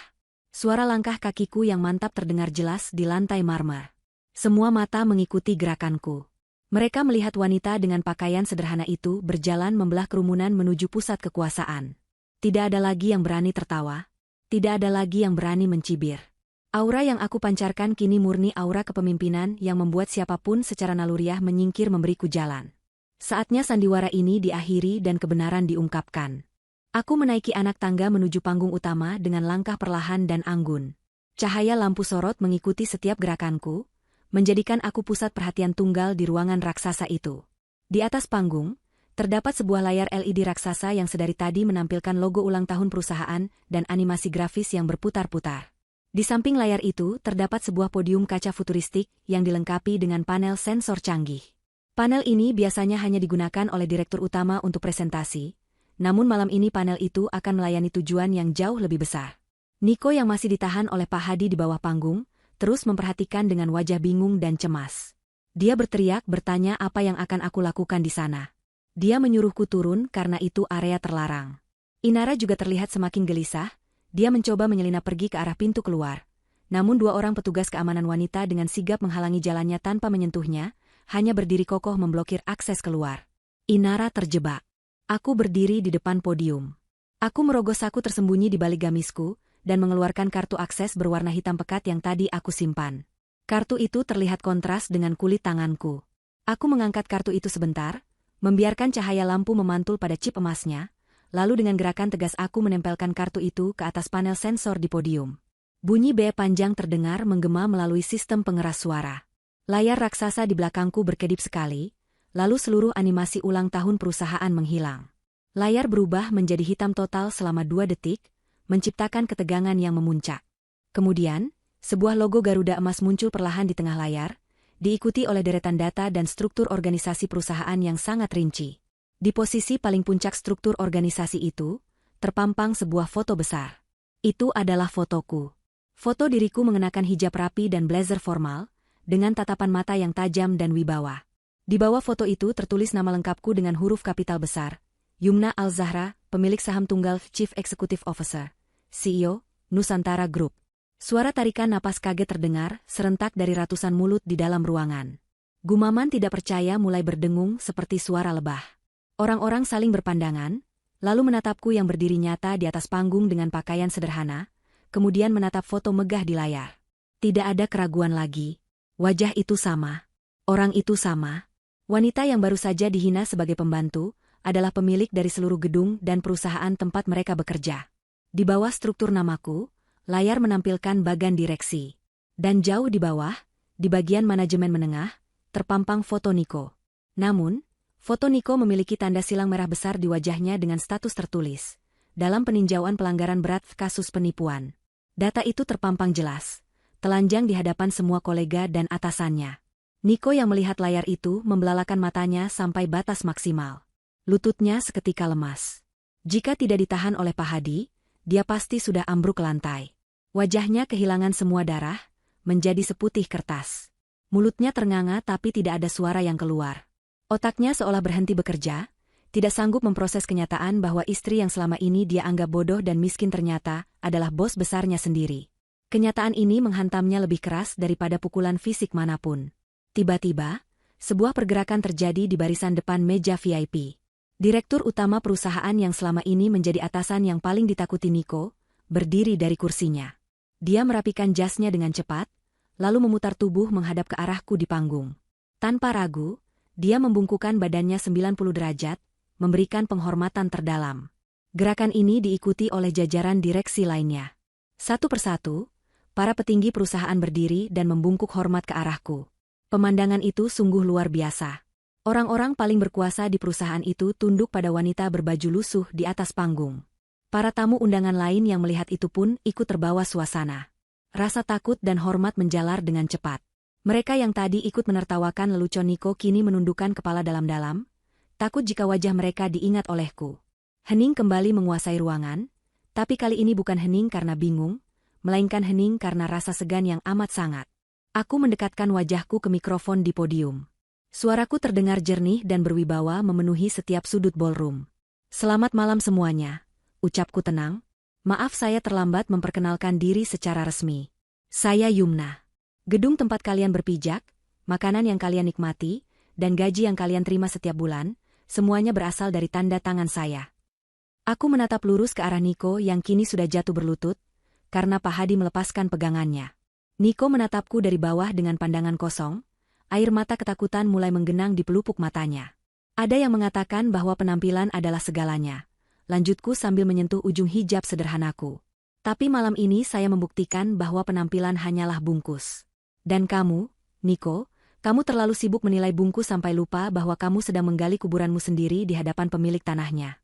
S1: Suara langkah kakiku yang mantap terdengar jelas di lantai marmer. Semua mata mengikuti gerakanku. Mereka melihat wanita dengan pakaian sederhana itu berjalan membelah kerumunan menuju pusat kekuasaan. Tidak ada lagi yang berani tertawa. Tidak ada lagi yang berani mencibir. Aura yang aku pancarkan kini murni aura kepemimpinan yang membuat siapapun secara naluriah menyingkir memberiku jalan. Saatnya sandiwara ini diakhiri dan kebenaran diungkapkan. Aku menaiki anak tangga menuju panggung utama dengan langkah perlahan dan anggun. Cahaya lampu sorot mengikuti setiap gerakanku, menjadikan aku pusat perhatian tunggal di ruangan raksasa itu. Di atas panggung, terdapat sebuah layar LED raksasa yang sedari tadi menampilkan logo ulang tahun perusahaan dan animasi grafis yang berputar-putar. Di samping layar itu terdapat sebuah podium kaca futuristik yang dilengkapi dengan panel sensor canggih. Panel ini biasanya hanya digunakan oleh direktur utama untuk presentasi, namun malam ini panel itu akan melayani tujuan yang jauh lebih besar. Niko yang masih ditahan oleh Pak Hadi di bawah panggung, terus memperhatikan dengan wajah bingung dan cemas. Dia berteriak bertanya apa yang akan aku lakukan di sana. Dia menyuruhku turun karena itu area terlarang. Inara juga terlihat semakin gelisah, dia mencoba menyelinap pergi ke arah pintu keluar. Namun dua orang petugas keamanan wanita dengan sigap menghalangi jalannya tanpa menyentuhnya, hanya berdiri kokoh memblokir akses keluar. Inara terjebak. Aku berdiri di depan podium. Aku merogoh saku tersembunyi di balik gamisku, dan mengeluarkan kartu akses berwarna hitam pekat yang tadi aku simpan. Kartu itu terlihat kontras dengan kulit tanganku. Aku mengangkat kartu itu sebentar, membiarkan cahaya lampu memantul pada chip emasnya, lalu dengan gerakan tegas aku menempelkan kartu itu ke atas panel sensor di podium. Bunyi bea panjang terdengar menggema melalui sistem pengeras suara. Layar raksasa di belakangku berkedip sekali, lalu seluruh animasi ulang tahun perusahaan menghilang. Layar berubah menjadi hitam total selama 2 detik, menciptakan ketegangan yang memuncak. Kemudian, sebuah logo Garuda emas muncul perlahan di tengah layar, diikuti oleh deretan data dan struktur organisasi perusahaan yang sangat rinci. Di posisi paling puncak struktur organisasi itu, terpampang sebuah foto besar. Itu adalah fotoku. Foto diriku mengenakan hijab rapi dan blazer formal, dengan tatapan mata yang tajam dan wibawa. Di bawah foto itu tertulis nama lengkapku dengan huruf kapital besar, Yumna Al-Zahra, pemilik saham tunggal Chief Executive Officer, CEO, Nusantara Group. Suara tarikan napas kaget terdengar, serentak dari ratusan mulut di dalam ruangan. Gumaman tidak percaya mulai berdengung seperti suara lebah. Orang-orang saling berpandangan, lalu menatapku yang berdiri nyata di atas panggung dengan pakaian sederhana, kemudian menatap foto megah di layar. Tidak ada keraguan lagi. Wajah itu sama. Orang itu sama. Wanita yang baru saja dihina sebagai pembantu, adalah pemilik dari seluruh gedung dan perusahaan tempat mereka bekerja. Di bawah struktur namaku, layar menampilkan bagan direksi. Dan jauh di bawah, di bagian manajemen menengah, terpampang foto Niko. Namun, foto Niko memiliki tanda silang merah besar di wajahnya dengan status tertulis, dalam peninjauan pelanggaran berat kasus penipuan. Data itu terpampang jelas, telanjang di hadapan semua kolega dan atasannya. Niko yang melihat layar itu membelalakan matanya sampai batas maksimal. Lututnya seketika lemas. Jika tidak ditahan oleh Pak Hadi, dia pasti sudah ambruk ke lantai. Wajahnya kehilangan semua darah, menjadi seputih kertas. Mulutnya ternganga tapi tidak ada suara yang keluar. Otaknya seolah berhenti bekerja, tidak sanggup memproses kenyataan bahwa istri yang selama ini dia anggap bodoh dan miskin ternyata adalah bos besarnya sendiri. Kenyataan ini menghantamnya lebih keras daripada pukulan fisik manapun. Tiba-tiba, sebuah pergerakan terjadi di barisan depan meja VIP. Direktur utama perusahaan yang selama ini menjadi atasan yang paling ditakuti Niko, berdiri dari kursinya. Dia merapikan jasnya dengan cepat, lalu memutar tubuh menghadap ke arahku di panggung. Tanpa ragu, dia membungkukkan badannya 90 derajat, memberikan penghormatan terdalam. Gerakan ini diikuti oleh jajaran direksi lainnya. Satu persatu, para petinggi perusahaan berdiri dan membungkuk hormat ke arahku. Pemandangan itu sungguh luar biasa. Orang-orang paling berkuasa di perusahaan itu tunduk pada wanita berbaju lusuh di atas panggung. Para tamu undangan lain yang melihat itu pun ikut terbawa suasana. Rasa takut dan hormat menjalar dengan cepat. Mereka yang tadi ikut menertawakan lelucon Niko kini menundukkan kepala dalam-dalam, takut jika wajah mereka diingat olehku. Hening kembali menguasai ruangan, tapi kali ini bukan hening karena bingung, melainkan hening karena rasa segan yang amat sangat. Aku mendekatkan wajahku ke mikrofon di podium. Suaraku terdengar jernih dan berwibawa memenuhi setiap sudut ballroom. Selamat malam semuanya, ucapku tenang. Maaf saya terlambat memperkenalkan diri secara resmi. Saya Yumna. Gedung tempat kalian berpijak, makanan yang kalian nikmati, dan gaji yang kalian terima setiap bulan, semuanya berasal dari tanda tangan saya. Aku menatap lurus ke arah Niko yang kini sudah jatuh berlutut, karena Pak Hadi melepaskan pegangannya. Niko menatapku dari bawah dengan pandangan kosong, air mata ketakutan mulai menggenang di pelupuk matanya. Ada yang mengatakan bahwa penampilan adalah segalanya. Lanjutku sambil menyentuh ujung hijab sederhanaku. Tapi malam ini saya membuktikan bahwa penampilan hanyalah bungkus. Dan kamu, Niko, kamu terlalu sibuk menilai bungkus sampai lupa bahwa kamu sedang menggali kuburanmu sendiri di hadapan pemilik tanahnya.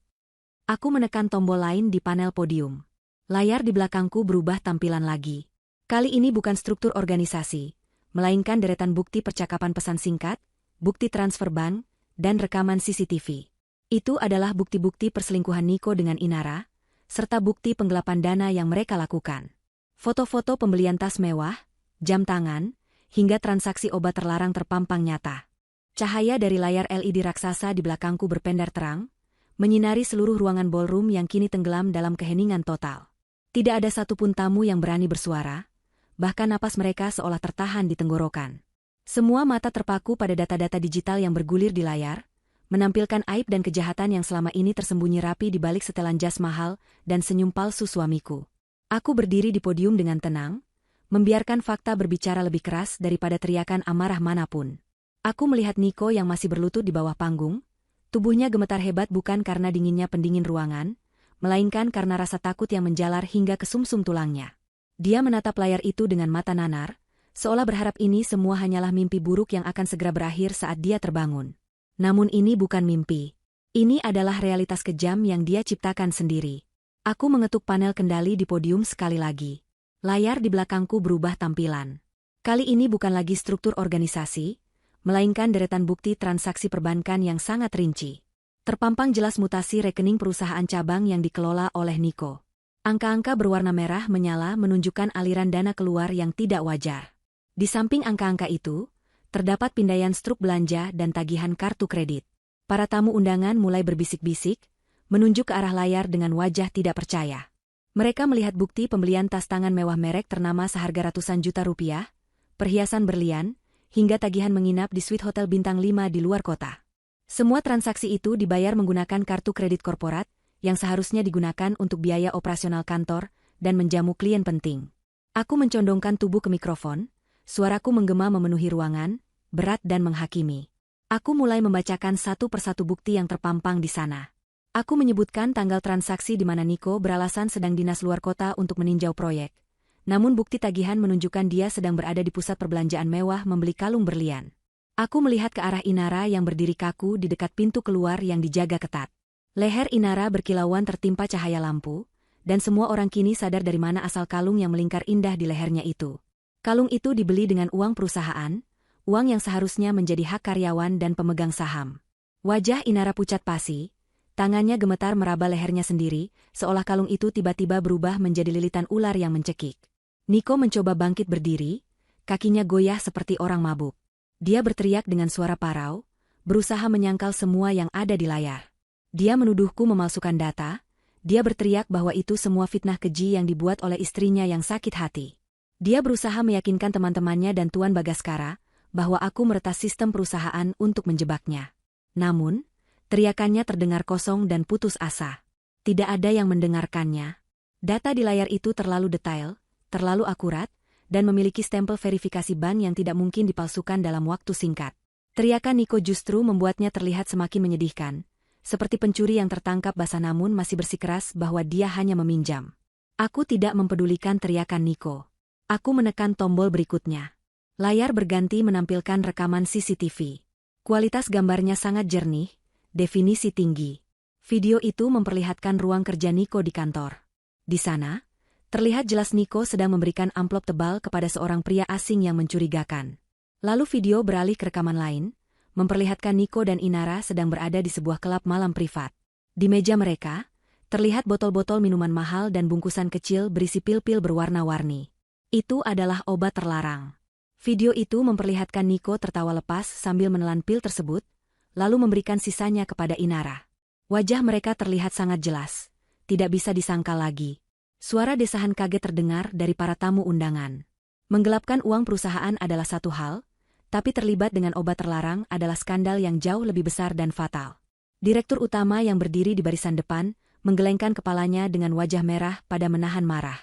S1: Aku menekan tombol lain di panel podium. Layar di belakangku berubah tampilan lagi. Kali ini bukan struktur organisasi, melainkan deretan bukti percakapan pesan singkat, bukti transfer bank, dan rekaman CCTV. Itu adalah bukti-bukti perselingkuhan Niko dengan Inara, serta bukti penggelapan dana yang mereka lakukan. Foto-foto pembelian tas mewah, jam tangan, hingga transaksi obat terlarang terpampang nyata. Cahaya dari layar LED raksasa di belakangku berpendar terang, menyinari seluruh ruangan ballroom yang kini tenggelam dalam keheningan total. Tidak ada satupun tamu yang berani bersuara, bahkan napas mereka seolah tertahan di tenggorokan. Semua mata terpaku pada data-data digital yang bergulir di layar, menampilkan aib dan kejahatan yang selama ini tersembunyi rapi di balik setelan jas mahal dan senyum palsu suamiku. Aku berdiri di podium dengan tenang, membiarkan fakta berbicara lebih keras daripada teriakan amarah manapun. Aku melihat Niko yang masih berlutut di bawah panggung, tubuhnya gemetar hebat bukan karena dinginnya pendingin ruangan, melainkan karena rasa takut yang menjalar hingga ke sumsum tulangnya. Dia menatap layar itu dengan mata nanar, seolah berharap ini semua hanyalah mimpi buruk yang akan segera berakhir saat dia terbangun. Namun ini bukan mimpi. Ini adalah realitas kejam yang dia ciptakan sendiri. Aku mengetuk panel kendali di podium sekali lagi. Layar di belakangku berubah tampilan. Kali ini bukan lagi struktur organisasi, melainkan deretan bukti transaksi perbankan yang sangat rinci. Terpampang jelas mutasi rekening perusahaan cabang yang dikelola oleh Nico. Angka-angka berwarna merah menyala menunjukkan aliran dana keluar yang tidak wajar. Di samping angka-angka itu, terdapat pindaian struk belanja dan tagihan kartu kredit. Para tamu undangan mulai berbisik-bisik, menunjuk ke arah layar dengan wajah tidak percaya. Mereka melihat bukti pembelian tas tangan mewah merek ternama seharga ratusan juta rupiah, perhiasan berlian, hingga tagihan menginap di suite hotel bintang 5 di luar kota. Semua transaksi itu dibayar menggunakan kartu kredit korporat, yang seharusnya digunakan untuk biaya operasional kantor dan menjamu klien penting. Aku mencondongkan tubuh ke mikrofon, suaraku menggema memenuhi ruangan, berat dan menghakimi. Aku mulai membacakan satu persatu bukti yang terpampang di sana. Aku menyebutkan tanggal transaksi di mana Nico beralasan sedang dinas luar kota untuk meninjau proyek. Namun bukti tagihan menunjukkan dia sedang berada di pusat perbelanjaan mewah membeli kalung berlian. Aku melihat ke arah Inara yang berdiri kaku di dekat pintu keluar yang dijaga ketat. Leher Inara berkilauan tertimpa cahaya lampu, dan semua orang kini sadar dari mana asal kalung yang melingkar indah di lehernya itu. Kalung itu dibeli dengan uang perusahaan, uang yang seharusnya menjadi hak karyawan dan pemegang saham. Wajah Inara pucat pasi, tangannya gemetar meraba lehernya sendiri, seolah kalung itu tiba-tiba berubah menjadi lilitan ular yang mencekik. Nico mencoba bangkit berdiri, kakinya goyah seperti orang mabuk. Dia berteriak dengan suara parau, berusaha menyangkal semua yang ada di layar. Dia menuduhku memalsukan data, dia berteriak bahwa itu semua fitnah keji yang dibuat oleh istrinya yang sakit hati. Dia berusaha meyakinkan teman-temannya dan Tuan Bagaskara, bahwa aku meretas sistem perusahaan untuk menjebaknya. Namun, teriakannya terdengar kosong dan putus asa. Tidak ada yang mendengarkannya. Data di layar itu terlalu detail, terlalu akurat, dan memiliki stempel verifikasi bank yang tidak mungkin dipalsukan dalam waktu singkat. Teriakan Nico justru membuatnya terlihat semakin menyedihkan, seperti pencuri yang tertangkap basah namun masih bersikeras bahwa dia hanya meminjam. Aku tidak mempedulikan teriakan Nico. Aku menekan tombol berikutnya. Layar berganti menampilkan rekaman CCTV. Kualitas gambarnya sangat jernih, definisi tinggi. Video itu memperlihatkan ruang kerja Nico di kantor. Di sana, terlihat jelas Nico sedang memberikan amplop tebal kepada seorang pria asing yang mencurigakan. Lalu video beralih ke rekaman lain, memperlihatkan Nico dan Inara sedang berada di sebuah klub malam privat. Di meja mereka, terlihat botol-botol minuman mahal dan bungkusan kecil berisi pil-pil berwarna-warni. Itu adalah obat terlarang. Video itu memperlihatkan Nico tertawa lepas sambil menelan pil tersebut, lalu memberikan sisanya kepada Inara. Wajah mereka terlihat sangat jelas, tidak bisa disangkal lagi. Suara desahan kaget terdengar dari para tamu undangan. Menggelapkan uang perusahaan adalah satu hal, tapi terlibat dengan obat terlarang adalah skandal yang jauh lebih besar dan fatal. Direktur utama yang berdiri di barisan depan, menggelengkan kepalanya dengan wajah merah pada menahan marah.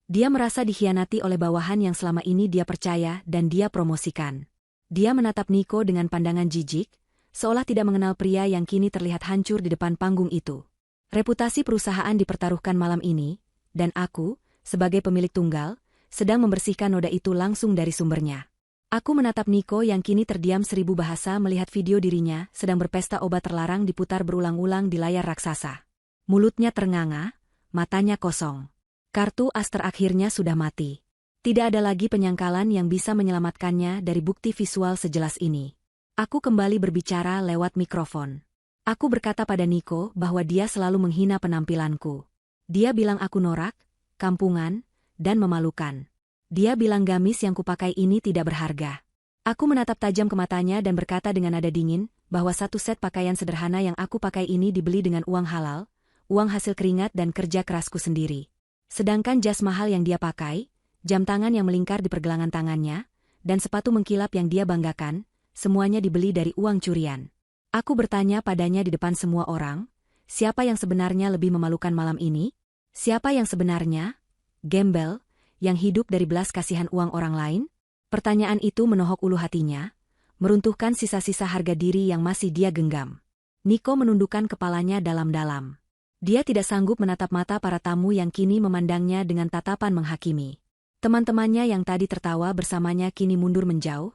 S1: Dia merasa dikhianati oleh bawahan yang selama ini dia percaya dan dia promosikan. Dia menatap Nico dengan pandangan jijik, seolah tidak mengenal pria yang kini terlihat hancur di depan panggung itu. Reputasi perusahaan dipertaruhkan malam ini, dan aku, sebagai pemilik tunggal, sedang membersihkan noda itu langsung dari sumbernya. Aku menatap Nico yang kini terdiam 1000 bahasa melihat video dirinya sedang berpesta obat terlarang diputar berulang-ulang di layar raksasa. Mulutnya ternganga, matanya kosong. Kartu as terakhirnya sudah mati. Tidak ada lagi penyangkalan yang bisa menyelamatkannya dari bukti visual sejelas ini. Aku kembali berbicara lewat mikrofon. Aku berkata pada Nico bahwa dia selalu menghina penampilanku. Dia bilang aku norak, kampungan, dan memalukan. Dia bilang gamis yang kupakai ini tidak berharga. Aku menatap tajam ke matanya dan berkata dengan nada dingin, bahwa satu set pakaian sederhana yang aku pakai ini dibeli dengan uang halal, uang hasil keringat dan kerja kerasku sendiri. Sedangkan jas mahal yang dia pakai, jam tangan yang melingkar di pergelangan tangannya, dan sepatu mengkilap yang dia banggakan, semuanya dibeli dari uang curian. Aku bertanya padanya di depan semua orang, siapa yang sebenarnya lebih memalukan malam ini? Siapa yang sebenarnya? Gembel, yang hidup dari belas kasihan uang orang lain? Pertanyaan itu menohok ulu hatinya, meruntuhkan sisa-sisa harga diri yang masih dia genggam. Nico menundukkan kepalanya dalam-dalam. Dia tidak sanggup menatap mata para tamu yang kini memandangnya dengan tatapan menghakimi. Teman-temannya yang tadi tertawa bersamanya kini mundur menjauh,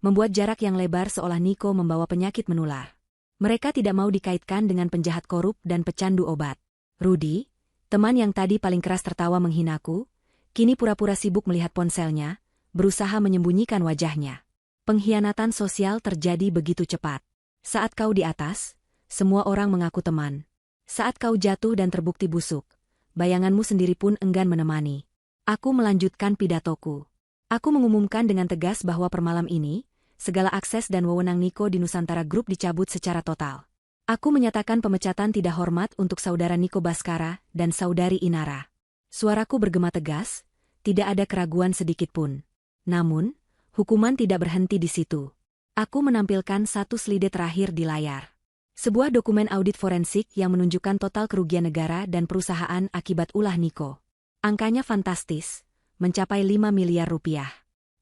S1: membuat jarak yang lebar seolah Niko membawa penyakit menular. Mereka tidak mau dikaitkan dengan penjahat korup dan pecandu obat. Rudy, teman yang tadi paling keras tertawa menghinaku, kini pura-pura sibuk melihat ponselnya, berusaha menyembunyikan wajahnya. Pengkhianatan sosial terjadi begitu cepat. Saat kau di atas, semua orang mengaku teman. Saat kau jatuh dan terbukti busuk, bayanganmu sendiri pun enggan menemani. Aku melanjutkan pidatoku. Aku mengumumkan dengan tegas bahwa per malam ini, segala akses dan wewenang Niko di Nusantara Group dicabut secara total. Aku menyatakan pemecatan tidak hormat untuk saudara Niko Baskara dan saudari Inara. Suaraku bergema tegas, tidak ada keraguan sedikitpun. Namun, hukuman tidak berhenti di situ. Aku menampilkan satu slide terakhir di layar. Sebuah dokumen audit forensik yang menunjukkan total kerugian negara dan perusahaan akibat ulah Niko. Angkanya fantastis, mencapai 5 miliar rupiah.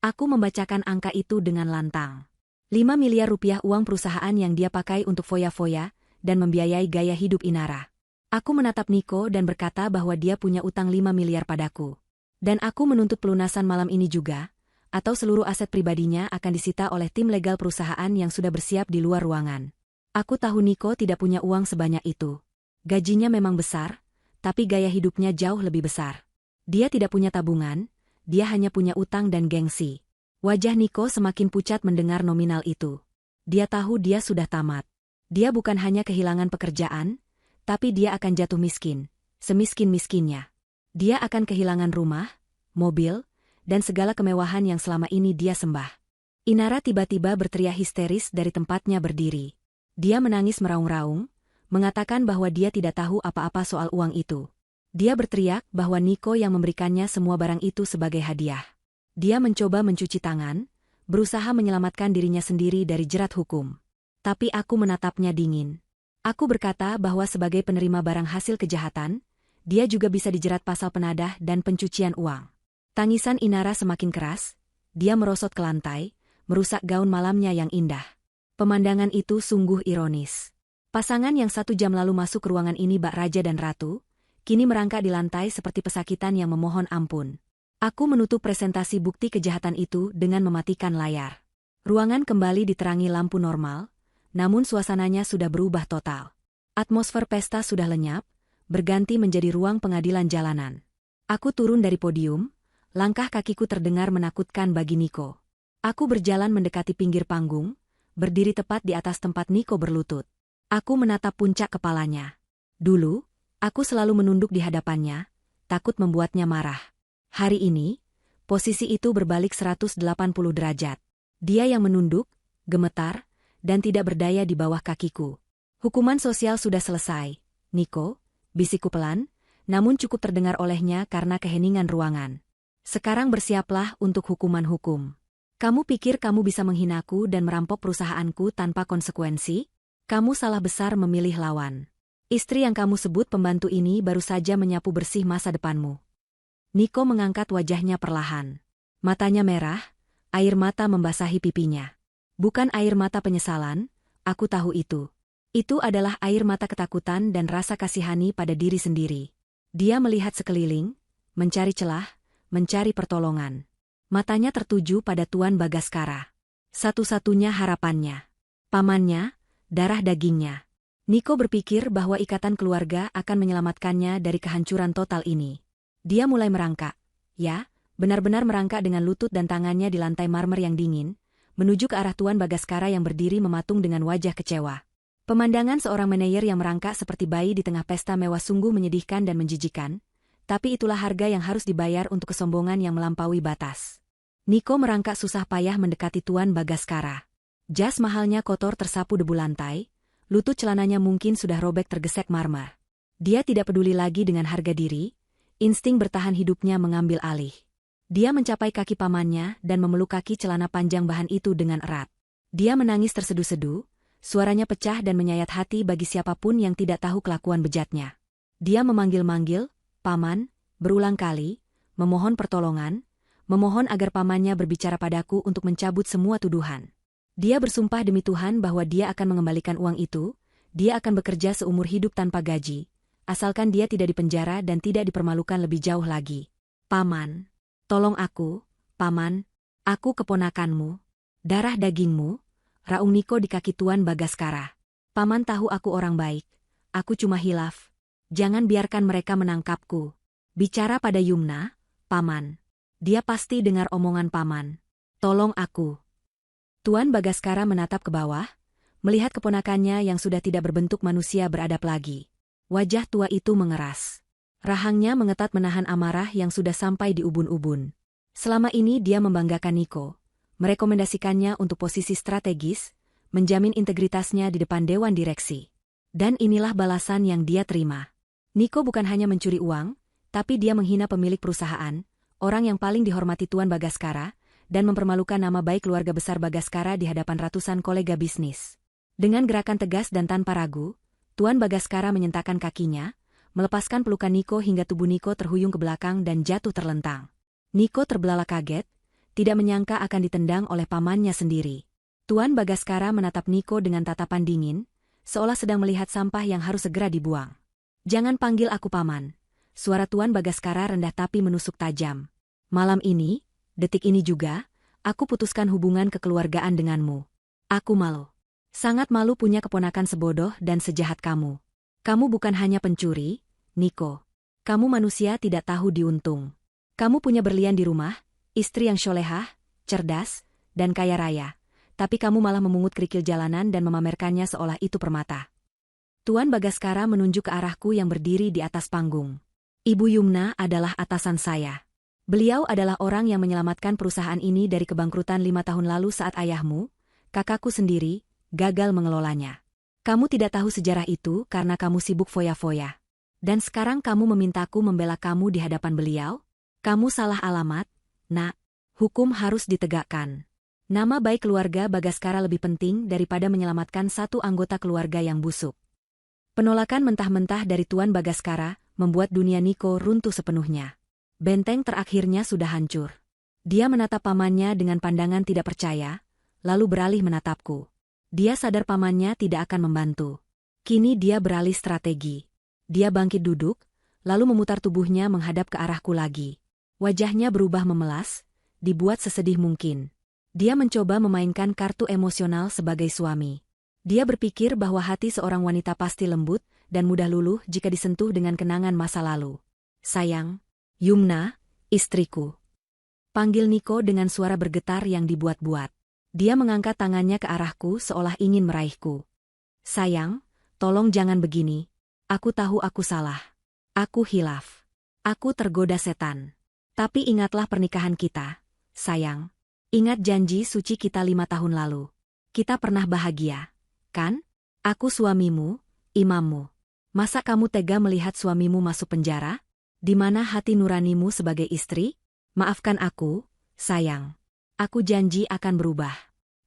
S1: Aku membacakan angka itu dengan lantang. 5 miliar rupiah uang perusahaan yang dia pakai untuk foya-foya dan membiayai gaya hidup Inara. Aku menatap Niko dan berkata bahwa dia punya utang 5 miliar padaku. Dan aku menuntut pelunasan malam ini juga, atau seluruh aset pribadinya akan disita oleh tim legal perusahaan yang sudah bersiap di luar ruangan. Aku tahu Niko tidak punya uang sebanyak itu. Gajinya memang besar, tapi gaya hidupnya jauh lebih besar. Dia tidak punya tabungan, dia hanya punya utang dan gengsi. Wajah Niko semakin pucat mendengar nominal itu. Dia tahu dia sudah tamat. Dia bukan hanya kehilangan pekerjaan, tapi dia akan jatuh miskin, semiskin-miskinnya. Dia akan kehilangan rumah, mobil, dan segala kemewahan yang selama ini dia sembah. Inara tiba-tiba berteriak histeris dari tempatnya berdiri. Dia menangis meraung-raung, mengatakan bahwa dia tidak tahu apa-apa soal uang itu. Dia berteriak bahwa Niko yang memberikannya semua barang itu sebagai hadiah. Dia mencoba mencuci tangan, berusaha menyelamatkan dirinya sendiri dari jerat hukum. Tapi aku menatapnya dingin. Aku berkata bahwa sebagai penerima barang hasil kejahatan, dia juga bisa dijerat pasal penadah dan pencucian uang. Tangisan Inara semakin keras, dia merosot ke lantai, merusak gaun malamnya yang indah. Pemandangan itu sungguh ironis. Pasangan yang 1 jam lalu masuk ke ruangan ini bak raja dan ratu, kini merangkak di lantai seperti pesakitan yang memohon ampun. Aku menutup presentasi bukti kejahatan itu dengan mematikan layar. Ruangan kembali diterangi lampu normal, namun suasananya sudah berubah total. Atmosfer pesta sudah lenyap, berganti menjadi ruang pengadilan jalanan. Aku turun dari podium. Langkah kakiku terdengar menakutkan bagi Niko. Aku berjalan mendekati pinggir panggung, berdiri tepat di atas tempat Niko berlutut. Aku menatap puncak kepalanya. Dulu, aku selalu menunduk di hadapannya, takut membuatnya marah. Hari ini, posisi itu berbalik 180 derajat. Dia yang menunduk, gemetar, dan tidak berdaya di bawah kakiku. Hukuman sosial sudah selesai, Niko, bisikku pelan, namun cukup terdengar olehnya karena keheningan ruangan. Sekarang bersiaplah untuk hukuman hukum. Kamu pikir kamu bisa menghinaku dan merampok perusahaanku tanpa konsekuensi? Kamu salah besar memilih lawan. Istri yang kamu sebut pembantu ini baru saja menyapu bersih masa depanmu. Niko mengangkat wajahnya perlahan. Matanya merah, air mata membasahi pipinya. Bukan air mata penyesalan, aku tahu itu. Itu adalah air mata ketakutan dan rasa kasihani pada diri sendiri. Dia melihat sekeliling, mencari celah, mencari pertolongan. Matanya tertuju pada Tuan Bagaskara. Satu-satunya harapannya. Pamannya, darah dagingnya. Niko berpikir bahwa ikatan keluarga akan menyelamatkannya dari kehancuran total ini. Dia mulai merangkak. Ya, benar-benar merangkak dengan lutut dan tangannya di lantai marmer yang dingin, menuju ke arah Tuan Bagaskara yang berdiri mematung dengan wajah kecewa. Pemandangan seorang manajer yang merangkak seperti bayi di tengah pesta mewah sungguh menyedihkan dan menjijikan. Tapi itulah harga yang harus dibayar untuk kesombongan yang melampaui batas. Niko merangkak susah payah mendekati Tuan Bagaskara. Jas mahalnya kotor tersapu debu lantai, lutut celananya mungkin sudah robek tergesek marmer. Dia tidak peduli lagi dengan harga diri, insting bertahan hidupnya mengambil alih. Dia mencapai kaki pamannya dan memeluk kaki celana panjang bahan itu dengan erat. Dia menangis terseduh-seduh, suaranya pecah dan menyayat hati bagi siapapun yang tidak tahu kelakuan bejatnya. Dia memanggil-manggil, "Paman," berulang kali, memohon pertolongan, memohon agar pamannya berbicara padaku untuk mencabut semua tuduhan. Dia bersumpah demi Tuhan bahwa dia akan mengembalikan uang itu, dia akan bekerja seumur hidup tanpa gaji, asalkan dia tidak dipenjara dan tidak dipermalukan lebih jauh lagi. "Paman." Tolong aku, Paman. Aku keponakanmu. Darah dagingmu, raung Niko di kaki Tuan Bagaskara. Paman tahu aku orang baik. Aku cuma hilaf. Jangan biarkan mereka menangkapku. Bicara pada Yumna, Paman. Dia pasti dengar omongan Paman. Tolong aku. Tuan Bagaskara menatap ke bawah, melihat keponakannya yang sudah tidak berbentuk manusia beradab lagi. Wajah tua itu mengeras. Rahangnya mengetat menahan amarah yang sudah sampai di ubun-ubun. Selama ini dia membanggakan Niko, merekomendasikannya untuk posisi strategis, menjamin integritasnya di depan dewan direksi. Dan inilah balasan yang dia terima. Niko bukan hanya mencuri uang, tapi dia menghina pemilik perusahaan, orang yang paling dihormati Tuan Bagaskara, dan mempermalukan nama baik keluarga besar Bagaskara di hadapan ratusan kolega bisnis. Dengan gerakan tegas dan tanpa ragu, Tuan Bagaskara menyentakkan kakinya, melepaskan pelukan Niko hingga tubuh Niko terhuyung ke belakang dan jatuh terlentang. Niko terbelalak kaget, tidak menyangka akan ditendang oleh pamannya sendiri. Tuan Bagaskara menatap Niko dengan tatapan dingin, seolah sedang melihat sampah yang harus segera dibuang. Jangan panggil aku paman. Suara Tuan Bagaskara rendah tapi menusuk tajam. Malam ini, detik ini juga, aku putuskan hubungan kekeluargaan denganmu. Aku malu. Sangat malu punya keponakan sebodoh dan sejahat kamu. Kamu bukan hanya pencuri, Niko. Kamu manusia tidak tahu diuntung. Kamu punya berlian di rumah, istri yang solehah, cerdas, dan kaya raya. Tapi kamu malah memungut kerikil jalanan dan memamerkannya seolah itu permata. Tuan Bagaskara menunjuk ke arahku yang berdiri di atas panggung. Ibu Yumna adalah atasan saya. Beliau adalah orang yang menyelamatkan perusahaan ini dari kebangkrutan 5 tahun lalu saat ayahmu, kakakku sendiri, gagal mengelolanya. Kamu tidak tahu sejarah itu karena kamu sibuk foya-foya. Dan sekarang kamu memintaku membela kamu di hadapan beliau? Kamu salah alamat, nak. Hukum harus ditegakkan. Nama baik keluarga Bagaskara lebih penting daripada menyelamatkan satu anggota keluarga yang busuk. Penolakan mentah-mentah dari Tuan Bagaskara membuat dunia Niko runtuh sepenuhnya. Benteng terakhirnya sudah hancur. Dia menatap pamannya dengan pandangan tidak percaya, lalu beralih menatapku. Dia sadar pamannya tidak akan membantu. Kini dia beralih strategi. Dia bangkit duduk, lalu memutar tubuhnya menghadap ke arahku lagi. Wajahnya berubah memelas, dibuat sesedih mungkin. Dia mencoba memainkan kartu emosional sebagai suami. Dia berpikir bahwa hati seorang wanita pasti lembut dan mudah luluh jika disentuh dengan kenangan masa lalu. Sayang, Yumna, istriku. Panggil Niko dengan suara bergetar yang dibuat-buat. Dia mengangkat tangannya ke arahku seolah ingin meraihku. Sayang, tolong jangan begini. Aku tahu aku salah. Aku hilaf. Aku tergoda setan. Tapi ingatlah pernikahan kita, sayang. Ingat janji suci kita 5 tahun lalu. Kita pernah bahagia, kan? Aku suamimu, imammu. Masa kamu tega melihat suamimu masuk penjara? Di mana hati nuranimu sebagai istri? Maafkan aku, sayang. Aku janji akan berubah.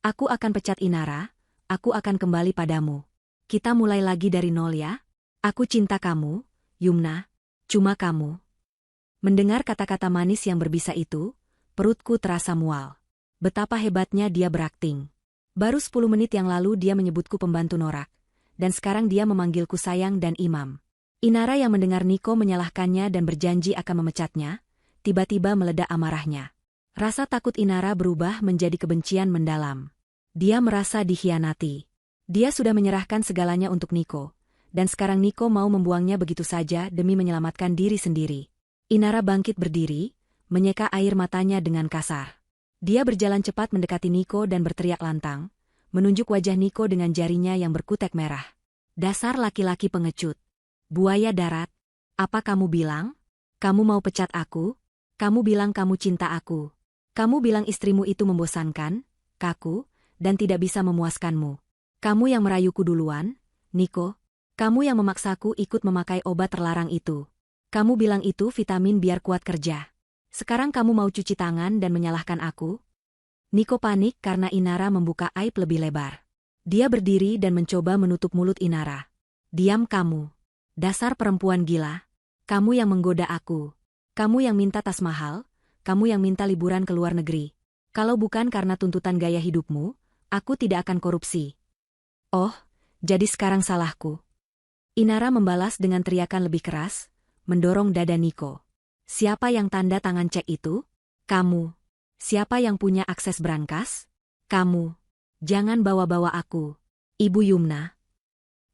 S1: Aku akan pecat Inara, aku akan kembali padamu. Kita mulai lagi dari nol ya? Aku cinta kamu, Yumna. Cuma kamu. Mendengar kata-kata manis yang berbisa itu, perutku terasa mual. Betapa hebatnya dia berakting. Baru 10 menit yang lalu dia menyebutku pembantu norak. Dan sekarang dia memanggilku sayang dan imam. Inara yang mendengar Niko menyalahkannya dan berjanji akan memecatnya, tiba-tiba meledak amarahnya. Rasa takut Inara berubah menjadi kebencian mendalam. Dia merasa dikhianati. Dia sudah menyerahkan segalanya untuk Niko. Dan sekarang Niko mau membuangnya begitu saja demi menyelamatkan diri sendiri. Inara bangkit berdiri, menyeka air matanya dengan kasar. Dia berjalan cepat mendekati Niko dan berteriak lantang, menunjuk wajah Niko dengan jarinya yang berkutek merah. Dasar laki-laki pengecut. Buaya darat. Apa kamu bilang? Kamu mau pecat aku? Kamu bilang kamu cinta aku. Kamu bilang istrimu itu membosankan, kaku, dan tidak bisa memuaskanmu. Kamu yang merayuku duluan, Niko. Kamu yang memaksaku ikut memakai obat terlarang itu. Kamu bilang itu vitamin biar kuat kerja. Sekarang kamu mau cuci tangan dan menyalahkan aku? Niko panik karena Inara membuka aib lebih lebar. Dia berdiri dan mencoba menutup mulut Inara. Diam kamu. Dasar perempuan gila. Kamu yang menggoda aku. Kamu yang minta tas mahal. Kamu yang minta liburan ke luar negeri. Kalau bukan karena tuntutan gaya hidupmu, aku tidak akan korupsi. Oh, jadi sekarang salahku. Inara membalas dengan teriakan lebih keras, mendorong dada Niko. Siapa yang tanda tangan cek itu? Kamu. Siapa yang punya akses brankas? Kamu. Jangan bawa-bawa aku. Ibu Yumna.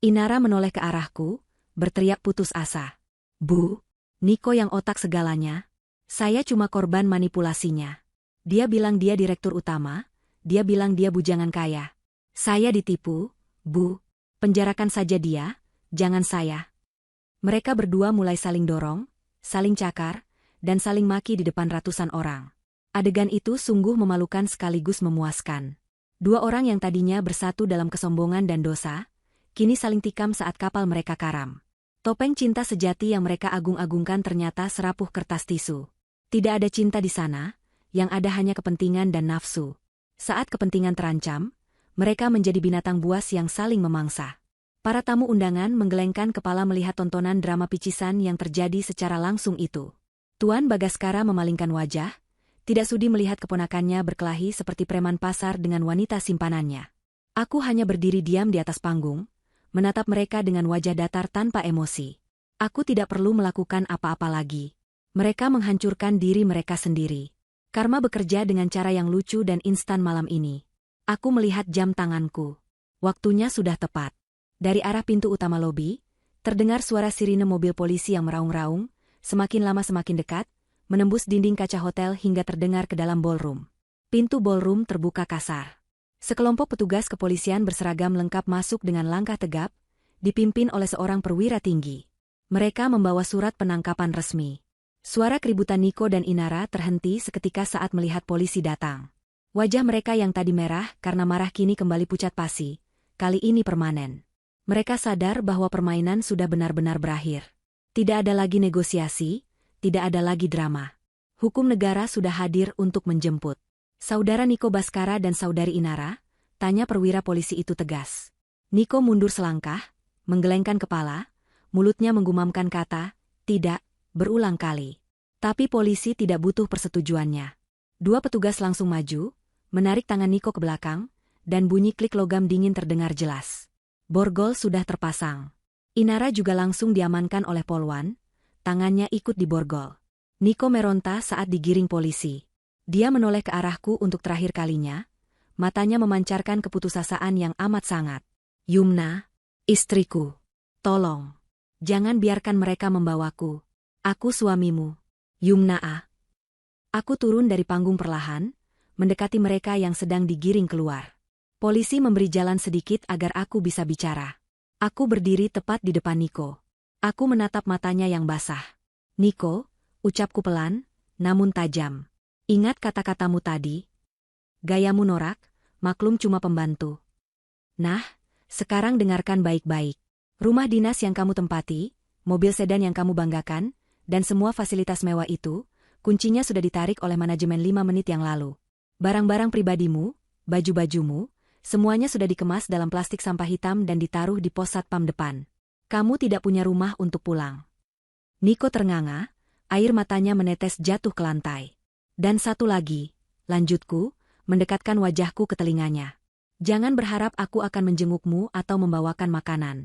S1: Inara menoleh ke arahku, berteriak putus asa. Bu, Niko yang otak segalanya. Saya cuma korban manipulasinya. Dia bilang dia direktur utama, dia bilang dia bujangan kaya. Saya ditipu, Bu. Penjarakan saja dia, jangan saya. Mereka berdua mulai saling dorong, saling cakar, dan saling maki di depan ratusan orang. Adegan itu sungguh memalukan sekaligus memuaskan. Dua orang yang tadinya bersatu dalam kesombongan dan dosa, kini saling tikam saat kapal mereka karam. Topeng cinta sejati yang mereka agung-agungkan ternyata serapuh kertas tisu. Tidak ada cinta di sana, yang ada hanya kepentingan dan nafsu. Saat kepentingan terancam, mereka menjadi binatang buas yang saling memangsa. Para tamu undangan menggelengkan kepala melihat tontonan drama picisan yang terjadi secara langsung itu. Tuan Bagaskara memalingkan wajah, tidak sudi melihat keponakannya berkelahi seperti preman pasar dengan wanita simpanannya. Aku hanya berdiri diam di atas panggung, menatap mereka dengan wajah datar tanpa emosi. Aku tidak perlu melakukan apa-apa lagi. Mereka menghancurkan diri mereka sendiri. Karma bekerja dengan cara yang lucu dan instan malam ini. Aku melihat jam tanganku. Waktunya sudah tepat. Dari arah pintu utama lobi, terdengar suara sirine mobil polisi yang meraung-raung, semakin lama semakin dekat, menembus dinding kaca hotel hingga terdengar ke dalam ballroom. Pintu ballroom terbuka kasar. Sekelompok petugas kepolisian berseragam lengkap masuk dengan langkah tegap, dipimpin oleh seorang perwira tinggi. Mereka membawa surat penangkapan resmi. Suara keributan Niko dan Inara terhenti seketika saat melihat polisi datang. Wajah mereka yang tadi merah karena marah kini kembali pucat pasi, kali ini permanen. Mereka sadar bahwa permainan sudah benar-benar berakhir. Tidak ada lagi negosiasi, tidak ada lagi drama. Hukum negara sudah hadir untuk menjemput. Saudara Niko Baskara dan saudari Inara, tanya perwira polisi itu tegas. Niko mundur selangkah, menggelengkan kepala, mulutnya menggumamkan kata, tidak, berulang kali. Tapi polisi tidak butuh persetujuannya. Dua petugas langsung maju, menarik tangan Niko ke belakang, dan bunyi klik logam dingin terdengar jelas. Borgol sudah terpasang. Inara juga langsung diamankan oleh Polwan, tangannya ikut diborgol. Niko meronta saat digiring polisi. Dia menoleh ke arahku untuk terakhir kalinya, matanya memancarkan keputusasaan yang amat sangat. Yumna, istriku, tolong, jangan biarkan mereka membawaku. Aku suamimu. Yumna ah. Aku turun dari panggung perlahan, mendekati mereka yang sedang digiring keluar. Polisi memberi jalan sedikit agar aku bisa bicara. Aku berdiri tepat di depan Niko. Aku menatap matanya yang basah. Niko, ucapku pelan, namun tajam. Ingat kata-katamu tadi? Gayamu norak, maklum cuma pembantu. Nah, sekarang dengarkan baik-baik. Rumah dinas yang kamu tempati, mobil sedan yang kamu banggakan, dan semua fasilitas mewah itu, kuncinya sudah ditarik oleh manajemen 5 menit yang lalu. Barang-barang pribadimu, baju-bajumu, semuanya sudah dikemas dalam plastik sampah hitam dan ditaruh di pos satpam depan. Kamu tidak punya rumah untuk pulang. Niko ternganga, air matanya menetes jatuh ke lantai. Dan satu lagi, lanjutku, mendekatkan wajahku ke telinganya. Jangan berharap aku akan menjengukmu atau membawakan makanan.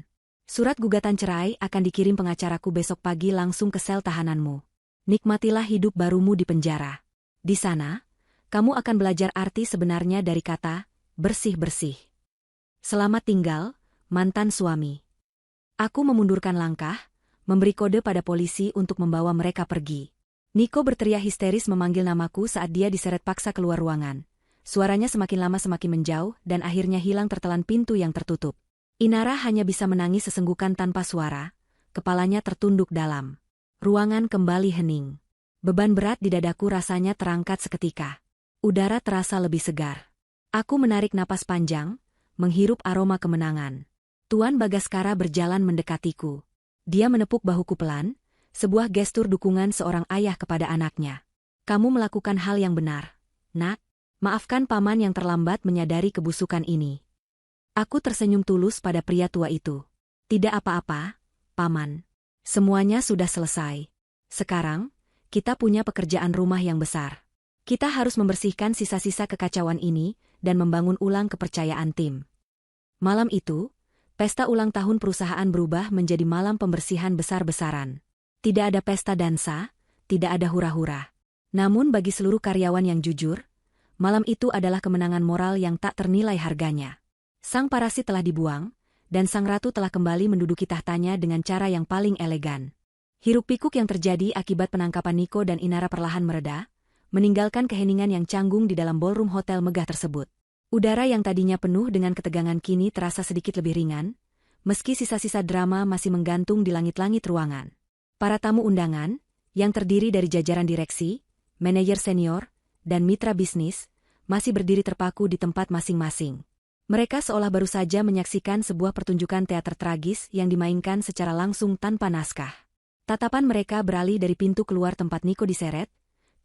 S1: Surat gugatan cerai akan dikirim pengacaraku besok pagi langsung ke sel tahananmu. Nikmatilah hidup barumu di penjara. Di sana, kamu akan belajar arti sebenarnya dari kata bersih-bersih. Selamat tinggal, mantan suami. Aku memundurkan langkah, memberi kode pada polisi untuk membawa mereka pergi. Niko berteriak histeris memanggil namaku saat dia diseret paksa keluar ruangan. Suaranya semakin lama semakin menjauh dan akhirnya hilang tertelan pintu yang tertutup. Inara hanya bisa menangis sesenggukan tanpa suara, kepalanya tertunduk dalam. Ruangan kembali hening. Beban berat di dadaku rasanya terangkat seketika. Udara terasa lebih segar. Aku menarik napas panjang, menghirup aroma kemenangan. Tuan Bagaskara berjalan mendekatiku. Dia menepuk bahuku pelan, sebuah gestur dukungan seorang ayah kepada anaknya. Kamu melakukan hal yang benar, Nak. Maafkan paman yang terlambat menyadari kebusukan ini. Aku tersenyum tulus pada pria tua itu. Tidak apa-apa, paman. Semuanya sudah selesai. Sekarang, kita punya pekerjaan rumah yang besar. Kita harus membersihkan sisa-sisa kekacauan ini dan membangun ulang kepercayaan tim. Malam itu, pesta ulang tahun perusahaan berubah menjadi malam pembersihan besar-besaran. Tidak ada pesta dansa, tidak ada hura-hura. Namun bagi seluruh karyawan yang jujur, malam itu adalah kemenangan moral yang tak ternilai harganya. Sang parasit telah dibuang, dan sang ratu telah kembali menduduki tahtanya dengan cara yang paling elegan. Hiruk-pikuk yang terjadi akibat penangkapan Nico dan Inara perlahan mereda, meninggalkan keheningan yang canggung di dalam ballroom hotel megah tersebut. Udara yang tadinya penuh dengan ketegangan kini terasa sedikit lebih ringan, meski sisa-sisa drama masih menggantung di langit-langit ruangan. Para tamu undangan, yang terdiri dari jajaran direksi, manajer senior, dan mitra bisnis, masih berdiri terpaku di tempat masing-masing. Mereka seolah baru saja menyaksikan sebuah pertunjukan teater tragis yang dimainkan secara langsung tanpa naskah. Tatapan mereka beralih dari pintu keluar tempat Nico diseret,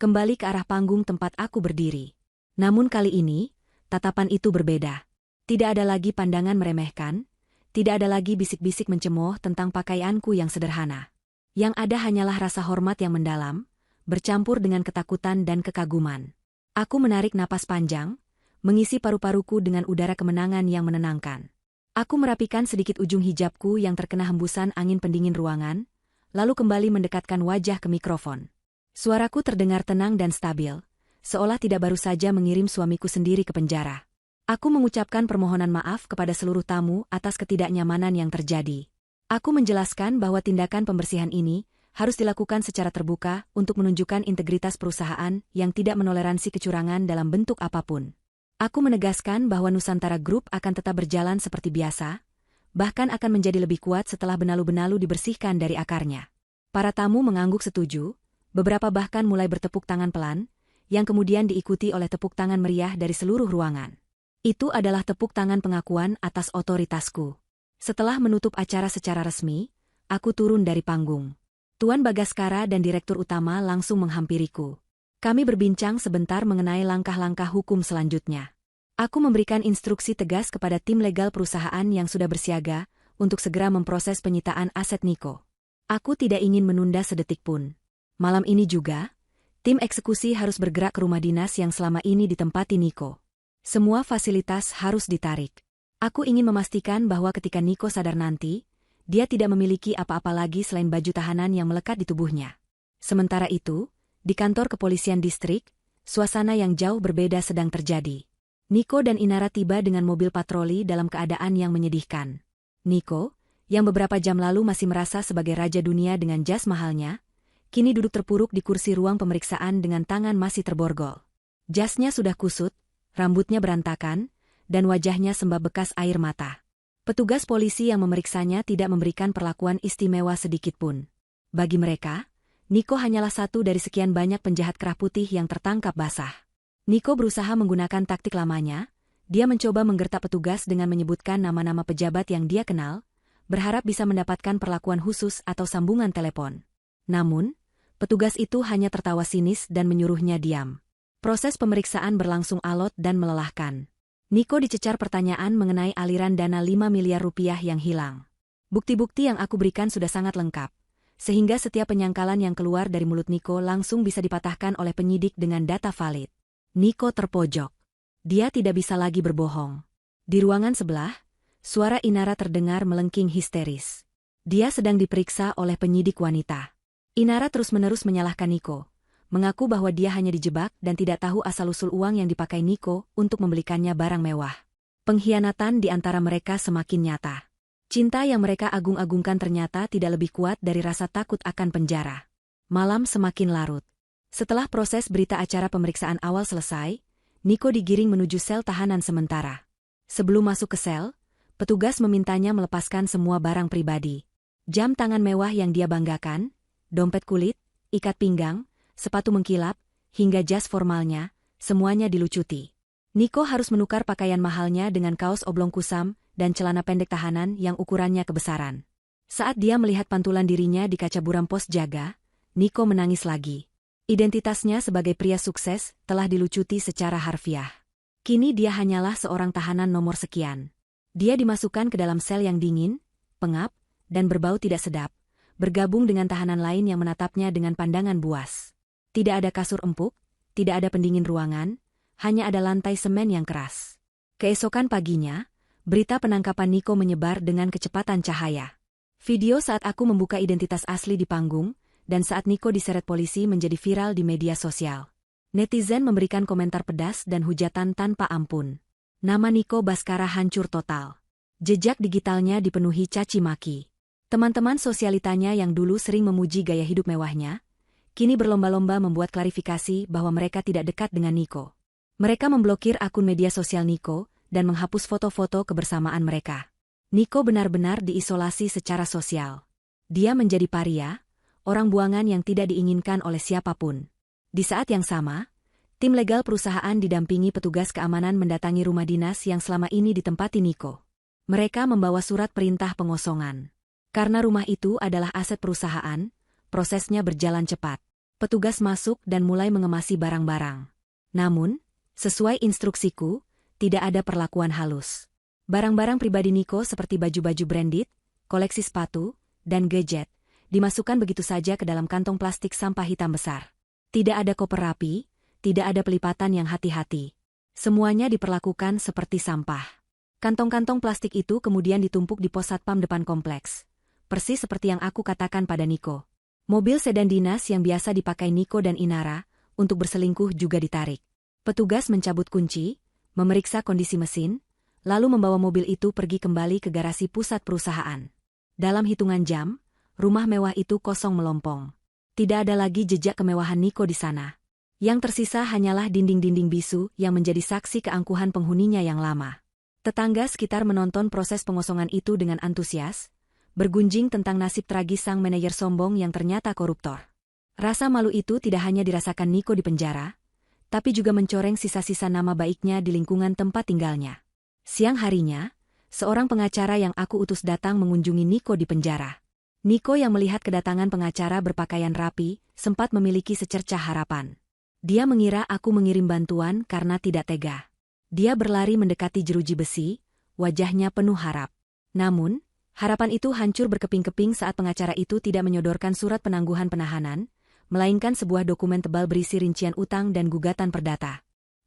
S1: kembali ke arah panggung tempat aku berdiri. Namun kali ini, tatapan itu berbeda. Tidak ada lagi pandangan meremehkan, tidak ada lagi bisik-bisik mencemooh tentang pakaianku yang sederhana. Yang ada hanyalah rasa hormat yang mendalam, bercampur dengan ketakutan dan kekaguman. Aku menarik napas panjang, mengisi paru-paruku dengan udara kemenangan yang menenangkan. Aku merapikan sedikit ujung hijabku yang terkena hembusan angin pendingin ruangan, lalu kembali mendekatkan wajah ke mikrofon. Suaraku terdengar tenang dan stabil, seolah tidak baru saja mengirim suamiku sendiri ke penjara. Aku mengucapkan permohonan maaf kepada seluruh tamu atas ketidaknyamanan yang terjadi. Aku menjelaskan bahwa tindakan pembersihan ini harus dilakukan secara terbuka untuk menunjukkan integritas perusahaan yang tidak menoleransi kecurangan dalam bentuk apapun. Aku menegaskan bahwa Nusantara Group akan tetap berjalan seperti biasa, bahkan akan menjadi lebih kuat setelah benalu-benalu dibersihkan dari akarnya. Para tamu mengangguk setuju, beberapa bahkan mulai bertepuk tangan pelan, yang kemudian diikuti oleh tepuk tangan meriah dari seluruh ruangan. Itu adalah tepuk tangan pengakuan atas otoritasku. Setelah menutup acara secara resmi, aku turun dari panggung. Tuan Bagaskara dan Direktur Utama langsung menghampiriku. Kami berbincang sebentar mengenai langkah-langkah hukum selanjutnya. Aku memberikan instruksi tegas kepada tim legal perusahaan yang sudah bersiaga untuk segera memproses penyitaan aset Nico. Aku tidak ingin menunda sedetik pun. Malam ini juga, tim eksekusi harus bergerak ke rumah dinas yang selama ini ditempati Nico. Semua fasilitas harus ditarik. Aku ingin memastikan bahwa ketika Nico sadar nanti, dia tidak memiliki apa-apa lagi selain baju tahanan yang melekat di tubuhnya. Sementara itu, di kantor kepolisian distrik, suasana yang jauh berbeda sedang terjadi. Nico dan Inara tiba dengan mobil patroli dalam keadaan yang menyedihkan. Nico, yang beberapa jam lalu masih merasa sebagai raja dunia dengan jas mahalnya, kini duduk terpuruk di kursi ruang pemeriksaan dengan tangan masih terborgol. Jasnya sudah kusut, rambutnya berantakan, dan wajahnya sembab bekas air mata. Petugas polisi yang memeriksanya tidak memberikan perlakuan istimewa sedikitpun. Bagi mereka, Nico hanyalah satu dari sekian banyak penjahat kerah putih yang tertangkap basah. Nico berusaha menggunakan taktik lamanya, dia mencoba menggertak petugas dengan menyebutkan nama-nama pejabat yang dia kenal, berharap bisa mendapatkan perlakuan khusus atau sambungan telepon. Namun, petugas itu hanya tertawa sinis dan menyuruhnya diam. Proses pemeriksaan berlangsung alot dan melelahkan. Nico dicecar pertanyaan mengenai aliran dana 5 miliar rupiah yang hilang. Bukti-bukti yang aku berikan sudah sangat lengkap, sehingga setiap penyangkalan yang keluar dari mulut Nico langsung bisa dipatahkan oleh penyidik dengan data valid. Nico terpojok. Dia tidak bisa lagi berbohong. Di ruangan sebelah, suara Inara terdengar melengking histeris. Dia sedang diperiksa oleh penyidik wanita. Inara terus-menerus menyalahkan Nico, mengaku bahwa dia hanya dijebak dan tidak tahu asal-usul uang yang dipakai Nico untuk membelikannya barang mewah. Pengkhianatan di antara mereka semakin nyata. Cinta yang mereka agung-agungkan ternyata tidak lebih kuat dari rasa takut akan penjara. Malam semakin larut. Setelah proses berita acara pemeriksaan awal selesai, Nico digiring menuju sel tahanan sementara. Sebelum masuk ke sel, petugas memintanya melepaskan semua barang pribadi. Jam tangan mewah yang dia banggakan, dompet kulit, ikat pinggang, sepatu mengkilap, hingga jas formalnya, semuanya dilucuti. Nico harus menukar pakaian mahalnya dengan kaos oblong kusam dan celana pendek tahanan yang ukurannya kebesaran. Saat dia melihat pantulan dirinya di kaca buram pos jaga, Nico menangis lagi. Identitasnya sebagai pria sukses telah dilucuti secara harfiah. Kini dia hanyalah seorang tahanan nomor sekian. Dia dimasukkan ke dalam sel yang dingin, pengap, dan berbau tidak sedap, bergabung dengan tahanan lain yang menatapnya dengan pandangan buas. Tidak ada kasur empuk, tidak ada pendingin ruangan, hanya ada lantai semen yang keras. Keesokan paginya, berita penangkapan Nico menyebar dengan kecepatan cahaya. Video saat aku membuka identitas asli di panggung, dan saat Niko diseret polisi menjadi viral di media sosial. Netizen memberikan komentar pedas dan hujatan tanpa ampun. Nama Niko Baskara hancur total. Jejak digitalnya dipenuhi caci maki. Teman-teman sosialitanya yang dulu sering memuji gaya hidup mewahnya, kini berlomba-lomba membuat klarifikasi bahwa mereka tidak dekat dengan Niko. Mereka memblokir akun media sosial Niko dan menghapus foto-foto kebersamaan mereka. Niko benar-benar diisolasi secara sosial. Dia menjadi paria, orang buangan yang tidak diinginkan oleh siapapun. Di saat yang sama, tim legal perusahaan didampingi petugas keamanan mendatangi rumah dinas yang selama ini ditempati Niko. Mereka membawa surat perintah pengosongan. Karena rumah itu adalah aset perusahaan, prosesnya berjalan cepat. Petugas masuk dan mulai mengemasi barang-barang. Namun, sesuai instruksiku, tidak ada perlakuan halus. Barang-barang pribadi Niko seperti baju-baju branded, koleksi sepatu, dan gadget, dimasukkan begitu saja ke dalam kantong plastik sampah hitam besar. Tidak ada koper rapi, tidak ada pelipatan yang hati-hati. Semuanya diperlakukan seperti sampah. Kantong-kantong plastik itu kemudian ditumpuk di pos satpam depan kompleks. Persis seperti yang aku katakan pada Niko. Mobil sedan dinas yang biasa dipakai Niko dan Inara untuk berselingkuh juga ditarik. Petugas mencabut kunci, memeriksa kondisi mesin, lalu membawa mobil itu pergi kembali ke garasi pusat perusahaan. Dalam hitungan jam, rumah mewah itu kosong melompong. Tidak ada lagi jejak kemewahan Niko di sana. Yang tersisa hanyalah dinding-dinding bisu yang menjadi saksi keangkuhan penghuninya yang lama. Tetangga sekitar menonton proses pengosongan itu dengan antusias, bergunjing tentang nasib tragis sang manajer sombong yang ternyata koruptor. Rasa malu itu tidak hanya dirasakan Niko di penjara, tapi juga mencoreng sisa-sisa nama baiknya di lingkungan tempat tinggalnya. Siang harinya, seorang pengacara yang aku utus datang mengunjungi Niko di penjara. Niko yang melihat kedatangan pengacara berpakaian rapi, sempat memiliki secercah harapan. Dia mengira aku mengirim bantuan karena tidak tega. Dia berlari mendekati jeruji besi, wajahnya penuh harap. Namun, harapan itu hancur berkeping-keping saat pengacara itu tidak menyodorkan surat penangguhan penahanan, melainkan sebuah dokumen tebal berisi rincian utang dan gugatan perdata.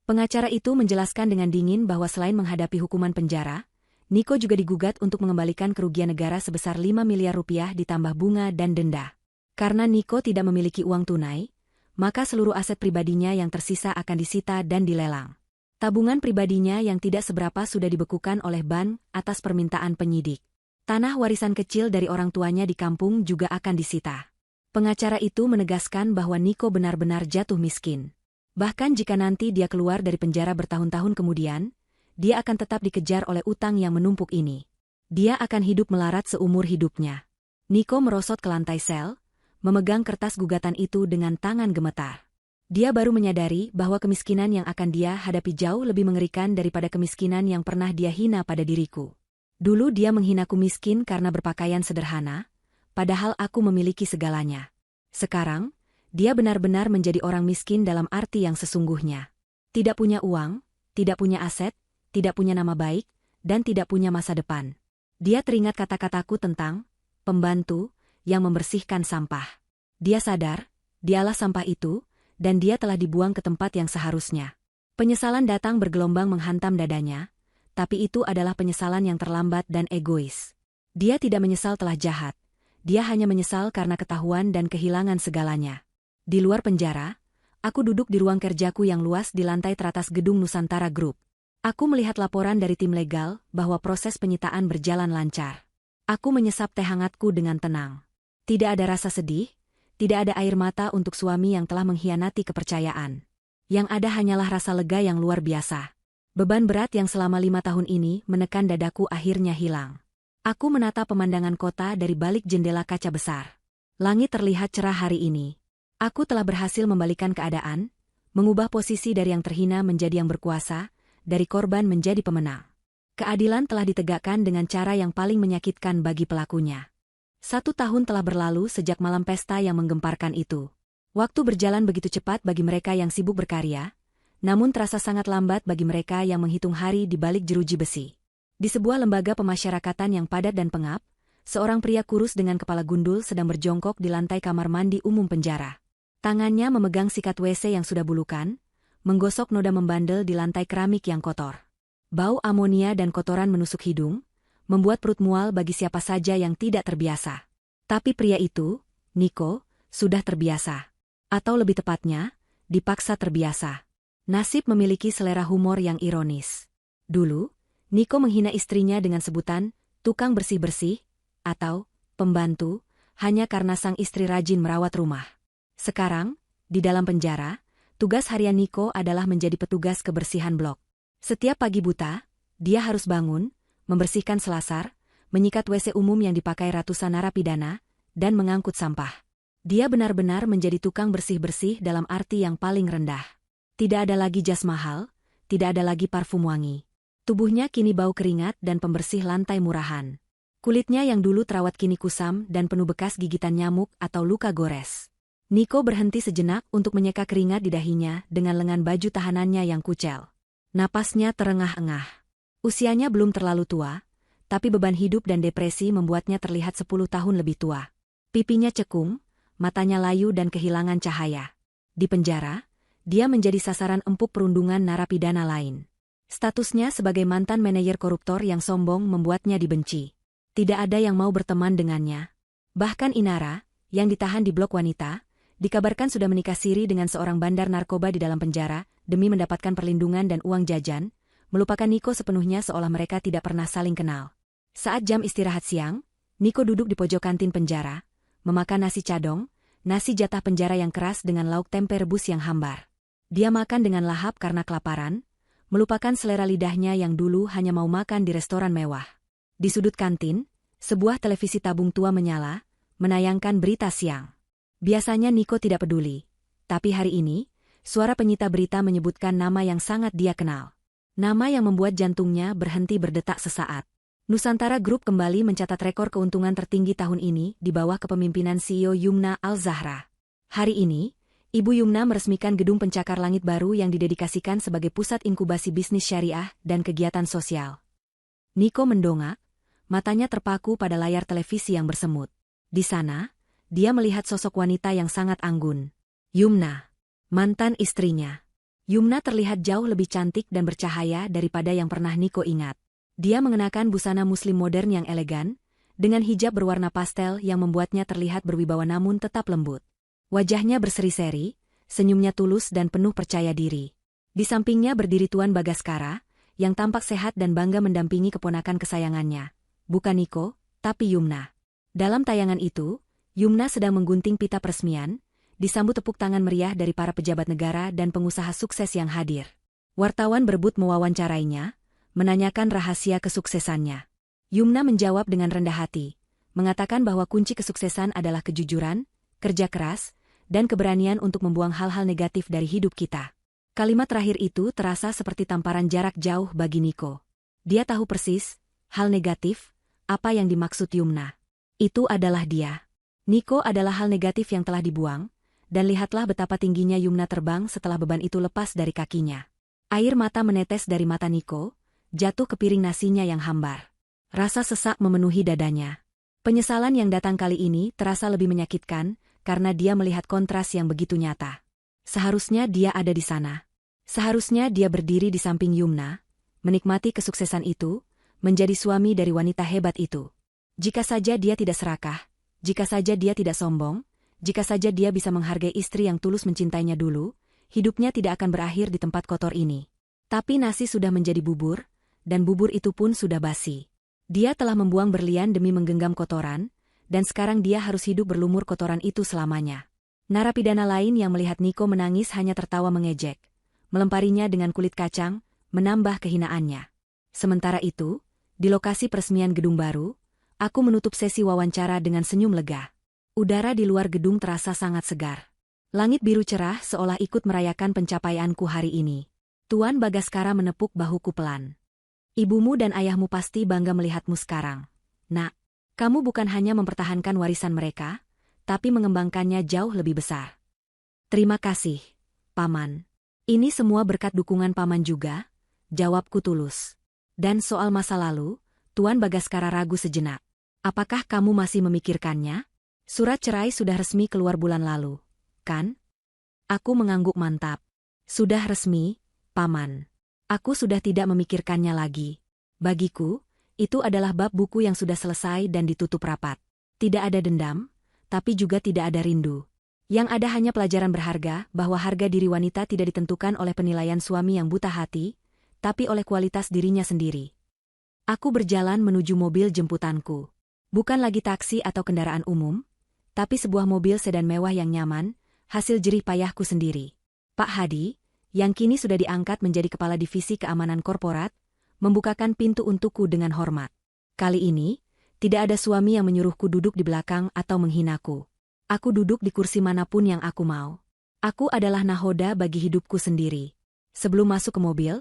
S1: Pengacara itu menjelaskan dengan dingin bahwa selain menghadapi hukuman penjara, Niko juga digugat untuk mengembalikan kerugian negara sebesar 5 miliar rupiah ditambah bunga dan denda. Karena Niko tidak memiliki uang tunai, maka seluruh aset pribadinya yang tersisa akan disita dan dilelang. Tabungan pribadinya yang tidak seberapa sudah dibekukan oleh bank atas permintaan penyidik. Tanah warisan kecil dari orang tuanya di kampung juga akan disita. Pengacara itu menegaskan bahwa Niko benar-benar jatuh miskin. Bahkan jika nanti dia keluar dari penjara bertahun-tahun kemudian, dia akan tetap dikejar oleh utang yang menumpuk ini. Dia akan hidup melarat seumur hidupnya. Niko merosot ke lantai sel, memegang kertas gugatan itu dengan tangan gemetar. Dia baru menyadari bahwa kemiskinan yang akan dia hadapi jauh lebih mengerikan daripada kemiskinan yang pernah dia hina pada diriku. Dulu dia menghinaku miskin karena berpakaian sederhana, padahal aku memiliki segalanya. Sekarang, dia benar-benar menjadi orang miskin dalam arti yang sesungguhnya. Tidak punya uang, tidak punya aset, tidak punya nama baik, dan tidak punya masa depan. Dia teringat kata-kataku tentang pembantu yang membersihkan sampah. Dia sadar, dialah sampah itu, dan dia telah dibuang ke tempat yang seharusnya. Penyesalan datang bergelombang menghantam dadanya, tapi itu adalah penyesalan yang terlambat dan egois. Dia tidak menyesal telah jahat, dia hanya menyesal karena ketahuan dan kehilangan segalanya. Di luar penjara, aku duduk di ruang kerjaku yang luas di lantai teratas gedung Nusantara Group. Aku melihat laporan dari tim legal bahwa proses penyitaan berjalan lancar. Aku menyesap teh hangatku dengan tenang. Tidak ada rasa sedih, tidak ada air mata untuk suami yang telah mengkhianati kepercayaan. Yang ada hanyalah rasa lega yang luar biasa. Beban berat yang selama 5 tahun ini menekan dadaku akhirnya hilang. Aku menatap pemandangan kota dari balik jendela kaca besar. Langit terlihat cerah hari ini. Aku telah berhasil membalikan keadaan, mengubah posisi dari yang terhina menjadi yang berkuasa, dari korban menjadi pemenang. Keadilan telah ditegakkan dengan cara yang paling menyakitkan bagi pelakunya. 1 tahun telah berlalu sejak malam pesta yang menggemparkan itu. Waktu berjalan begitu cepat bagi mereka yang sibuk berkarya, namun terasa sangat lambat bagi mereka yang menghitung hari di balik jeruji besi. Di sebuah lembaga pemasyarakatan yang padat dan pengap, seorang pria kurus dengan kepala gundul sedang berjongkok di lantai kamar mandi umum penjara. Tangannya memegang sikat WC yang sudah bulukan, menggosok noda membandel di lantai keramik yang kotor. Bau amonia dan kotoran menusuk hidung, membuat perut mual bagi siapa saja yang tidak terbiasa. Tapi pria itu, Niko, Sudah terbiasa. Atau lebih tepatnya, dipaksa terbiasa. Nasib memiliki selera humor yang ironis. Dulu, Niko menghina istrinya dengan sebutan tukang bersih-bersih atau pembantu hanya karena sang istri rajin merawat rumah. Sekarang, di dalam penjara, tugas harian Niko adalah menjadi petugas kebersihan blok. Setiap pagi buta, dia harus bangun, membersihkan selasar, menyikat WC umum yang dipakai ratusan narapidana, dan mengangkut sampah. Dia benar-benar menjadi tukang bersih-bersih dalam arti yang paling rendah. Tidak ada lagi jas mahal, tidak ada lagi parfum wangi. Tubuhnya kini bau keringat dan pembersih lantai murahan. Kulitnya yang dulu terawat kini kusam dan penuh bekas gigitan nyamuk atau luka gores. Niko berhenti sejenak untuk menyeka keringat di dahinya dengan lengan baju tahanannya yang kucel. Napasnya terengah-engah. Usianya belum terlalu tua, tapi beban hidup dan depresi membuatnya terlihat 10 tahun lebih tua. Pipinya cekung, matanya layu dan kehilangan cahaya. Di penjara, dia menjadi sasaran empuk perundungan narapidana lain. Statusnya sebagai mantan manajer koruptor yang sombong membuatnya dibenci. Tidak ada yang mau berteman dengannya. Bahkan Inara, yang ditahan di blok wanita, dikabarkan sudah menikah siri dengan seorang bandar narkoba di dalam penjara demi mendapatkan perlindungan dan uang jajan, melupakan Niko sepenuhnya seolah mereka tidak pernah saling kenal. Saat jam istirahat siang, Niko duduk di pojok kantin penjara, memakan nasi cadong, nasi jatah penjara yang keras dengan lauk tempe rebus yang hambar. Dia makan dengan lahap karena kelaparan, melupakan selera lidahnya yang dulu hanya mau makan di restoran mewah. Di sudut kantin, sebuah televisi tabung tua menyala, menayangkan berita siang. Biasanya Niko tidak peduli, tapi hari ini, suara penyita berita menyebutkan nama yang sangat dia kenal. Nama yang membuat jantungnya berhenti berdetak sesaat. Nusantara Group kembali mencatat rekor keuntungan tertinggi tahun ini di bawah kepemimpinan CEO Yumna Al-Zahra. Hari ini, Ibu Yumna meresmikan gedung pencakar langit baru yang didedikasikan sebagai pusat inkubasi bisnis syariah dan kegiatan sosial. Niko mendongak, matanya terpaku pada layar televisi yang bersemut. Di sana, dia melihat sosok wanita yang sangat anggun. Yumna, mantan istrinya. Yumna terlihat jauh lebih cantik dan bercahaya daripada yang pernah Niko ingat. Dia mengenakan busana muslim modern yang elegan, dengan hijab berwarna pastel yang membuatnya terlihat berwibawa namun tetap lembut. Wajahnya berseri-seri, senyumnya tulus dan penuh percaya diri. Di sampingnya berdiri Tuan Bagaskara, yang tampak sehat dan bangga mendampingi keponakan kesayangannya. Bukan Niko, tapi Yumna. Dalam tayangan itu, Yumna sedang menggunting pita peresmian, disambut tepuk tangan meriah dari para pejabat negara dan pengusaha sukses yang hadir. Wartawan berebut mewawancarainya, menanyakan rahasia kesuksesannya. Yumna menjawab dengan rendah hati, mengatakan bahwa kunci kesuksesan adalah kejujuran, kerja keras, dan keberanian untuk membuang hal-hal negatif dari hidup kita. Kalimat terakhir itu terasa seperti tamparan jarak jauh bagi Niko. Dia tahu persis, hal negatif, apa yang dimaksud Yumna. Itu adalah dia. Niko adalah hal negatif yang telah dibuang, dan lihatlah betapa tingginya Yumna terbang setelah beban itu lepas dari kakinya. Air mata menetes dari mata Niko, jatuh ke piring nasinya yang hambar. Rasa sesak memenuhi dadanya. Penyesalan yang datang kali ini terasa lebih menyakitkan, karena dia melihat kontras yang begitu nyata. Seharusnya dia ada di sana. Seharusnya dia berdiri di samping Yumna, menikmati kesuksesan itu, menjadi suami dari wanita hebat itu. Jika saja dia tidak serakah, jika saja dia tidak sombong, jika saja dia bisa menghargai istri yang tulus mencintainya dulu, hidupnya tidak akan berakhir di tempat kotor ini. Tapi nasi sudah menjadi bubur, dan bubur itu pun sudah basi. Dia telah membuang berlian demi menggenggam kotoran, dan sekarang dia harus hidup berlumur kotoran itu selamanya. Narapidana lain yang melihat Niko menangis hanya tertawa mengejek, melemparinya dengan kulit kacang, menambah kehinaannya. Sementara itu, di lokasi peresmian gedung baru, aku menutup sesi wawancara dengan senyum lega. Udara di luar gedung terasa sangat segar. Langit biru cerah seolah ikut merayakan pencapaianku hari ini. Tuan Bagaskara menepuk bahuku pelan. Ibumu dan ayahmu pasti bangga melihatmu sekarang. Nak, kamu bukan hanya mempertahankan warisan mereka, tapi mengembangkannya jauh lebih besar. Terima kasih, Paman. Ini semua berkat dukungan Paman juga, jawabku tulus. Dan soal masa lalu, Tuan Bagaskara ragu sejenak. Apakah kamu masih memikirkannya? Surat cerai sudah resmi keluar bulan lalu, kan? Aku mengangguk mantap. Sudah resmi, Paman. Aku sudah tidak memikirkannya lagi. Bagiku, itu adalah bab buku yang sudah selesai dan ditutup rapat. Tidak ada dendam, tapi juga tidak ada rindu. Yang ada hanya pelajaran berharga bahwa harga diri wanita tidak ditentukan oleh penilaian suami yang buta hati, tapi oleh kualitas dirinya sendiri. Aku berjalan menuju mobil jemputanku. Bukan lagi taksi atau kendaraan umum, tapi sebuah mobil sedan mewah yang nyaman, hasil jerih payahku sendiri. Pak Hadi, yang kini sudah diangkat menjadi kepala divisi keamanan korporat, membukakan pintu untukku dengan hormat. Kali ini, tidak ada suami yang menyuruhku duduk di belakang atau menghinaku. Aku duduk di kursi manapun yang aku mau. Aku adalah nahoda bagi hidupku sendiri. Sebelum masuk ke mobil,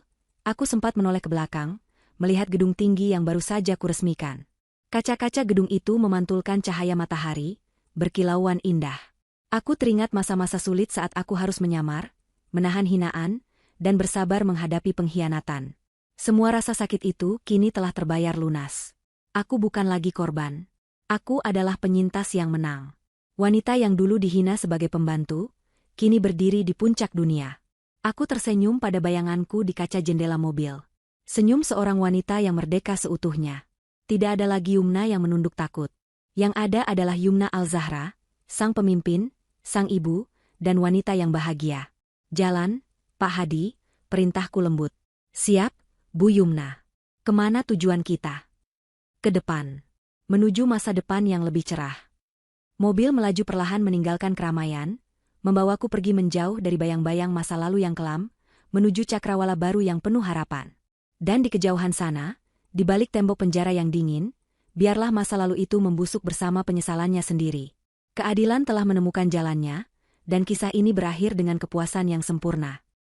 S1: aku sempat menoleh ke belakang, melihat gedung tinggi yang baru saja kuresmikan. Kaca-kaca gedung itu memantulkan cahaya matahari, berkilauan indah. Aku teringat masa-masa sulit saat aku harus menyamar, menahan hinaan, dan bersabar menghadapi pengkhianatan. Semua rasa sakit itu kini telah terbayar lunas. Aku bukan lagi korban. Aku adalah penyintas yang menang. Wanita yang dulu dihina sebagai pembantu, kini berdiri di puncak dunia. Aku tersenyum pada bayanganku di kaca jendela mobil. Senyum seorang wanita yang merdeka seutuhnya. Tidak ada lagi Yumna yang menunduk takut. Yang ada adalah Yumna Al-Zahra, sang pemimpin, sang ibu, dan wanita yang bahagia. Jalan, Pak Hadi, perintahku lembut. Siap, Bu Yumna. Kemana tujuan kita? Ke depan. Menuju masa depan yang lebih cerah. Mobil melaju perlahan meninggalkan keramaian, membawaku pergi menjauh dari bayang-bayang masa lalu yang kelam, menuju cakrawala baru yang penuh harapan. Dan di kejauhan sana, di balik tembok penjara yang dingin, biarlah masa lalu itu membusuk bersama penyesalannya sendiri. Keadilan telah menemukan jalannya, dan kisah ini berakhir dengan kepuasan yang sempurna.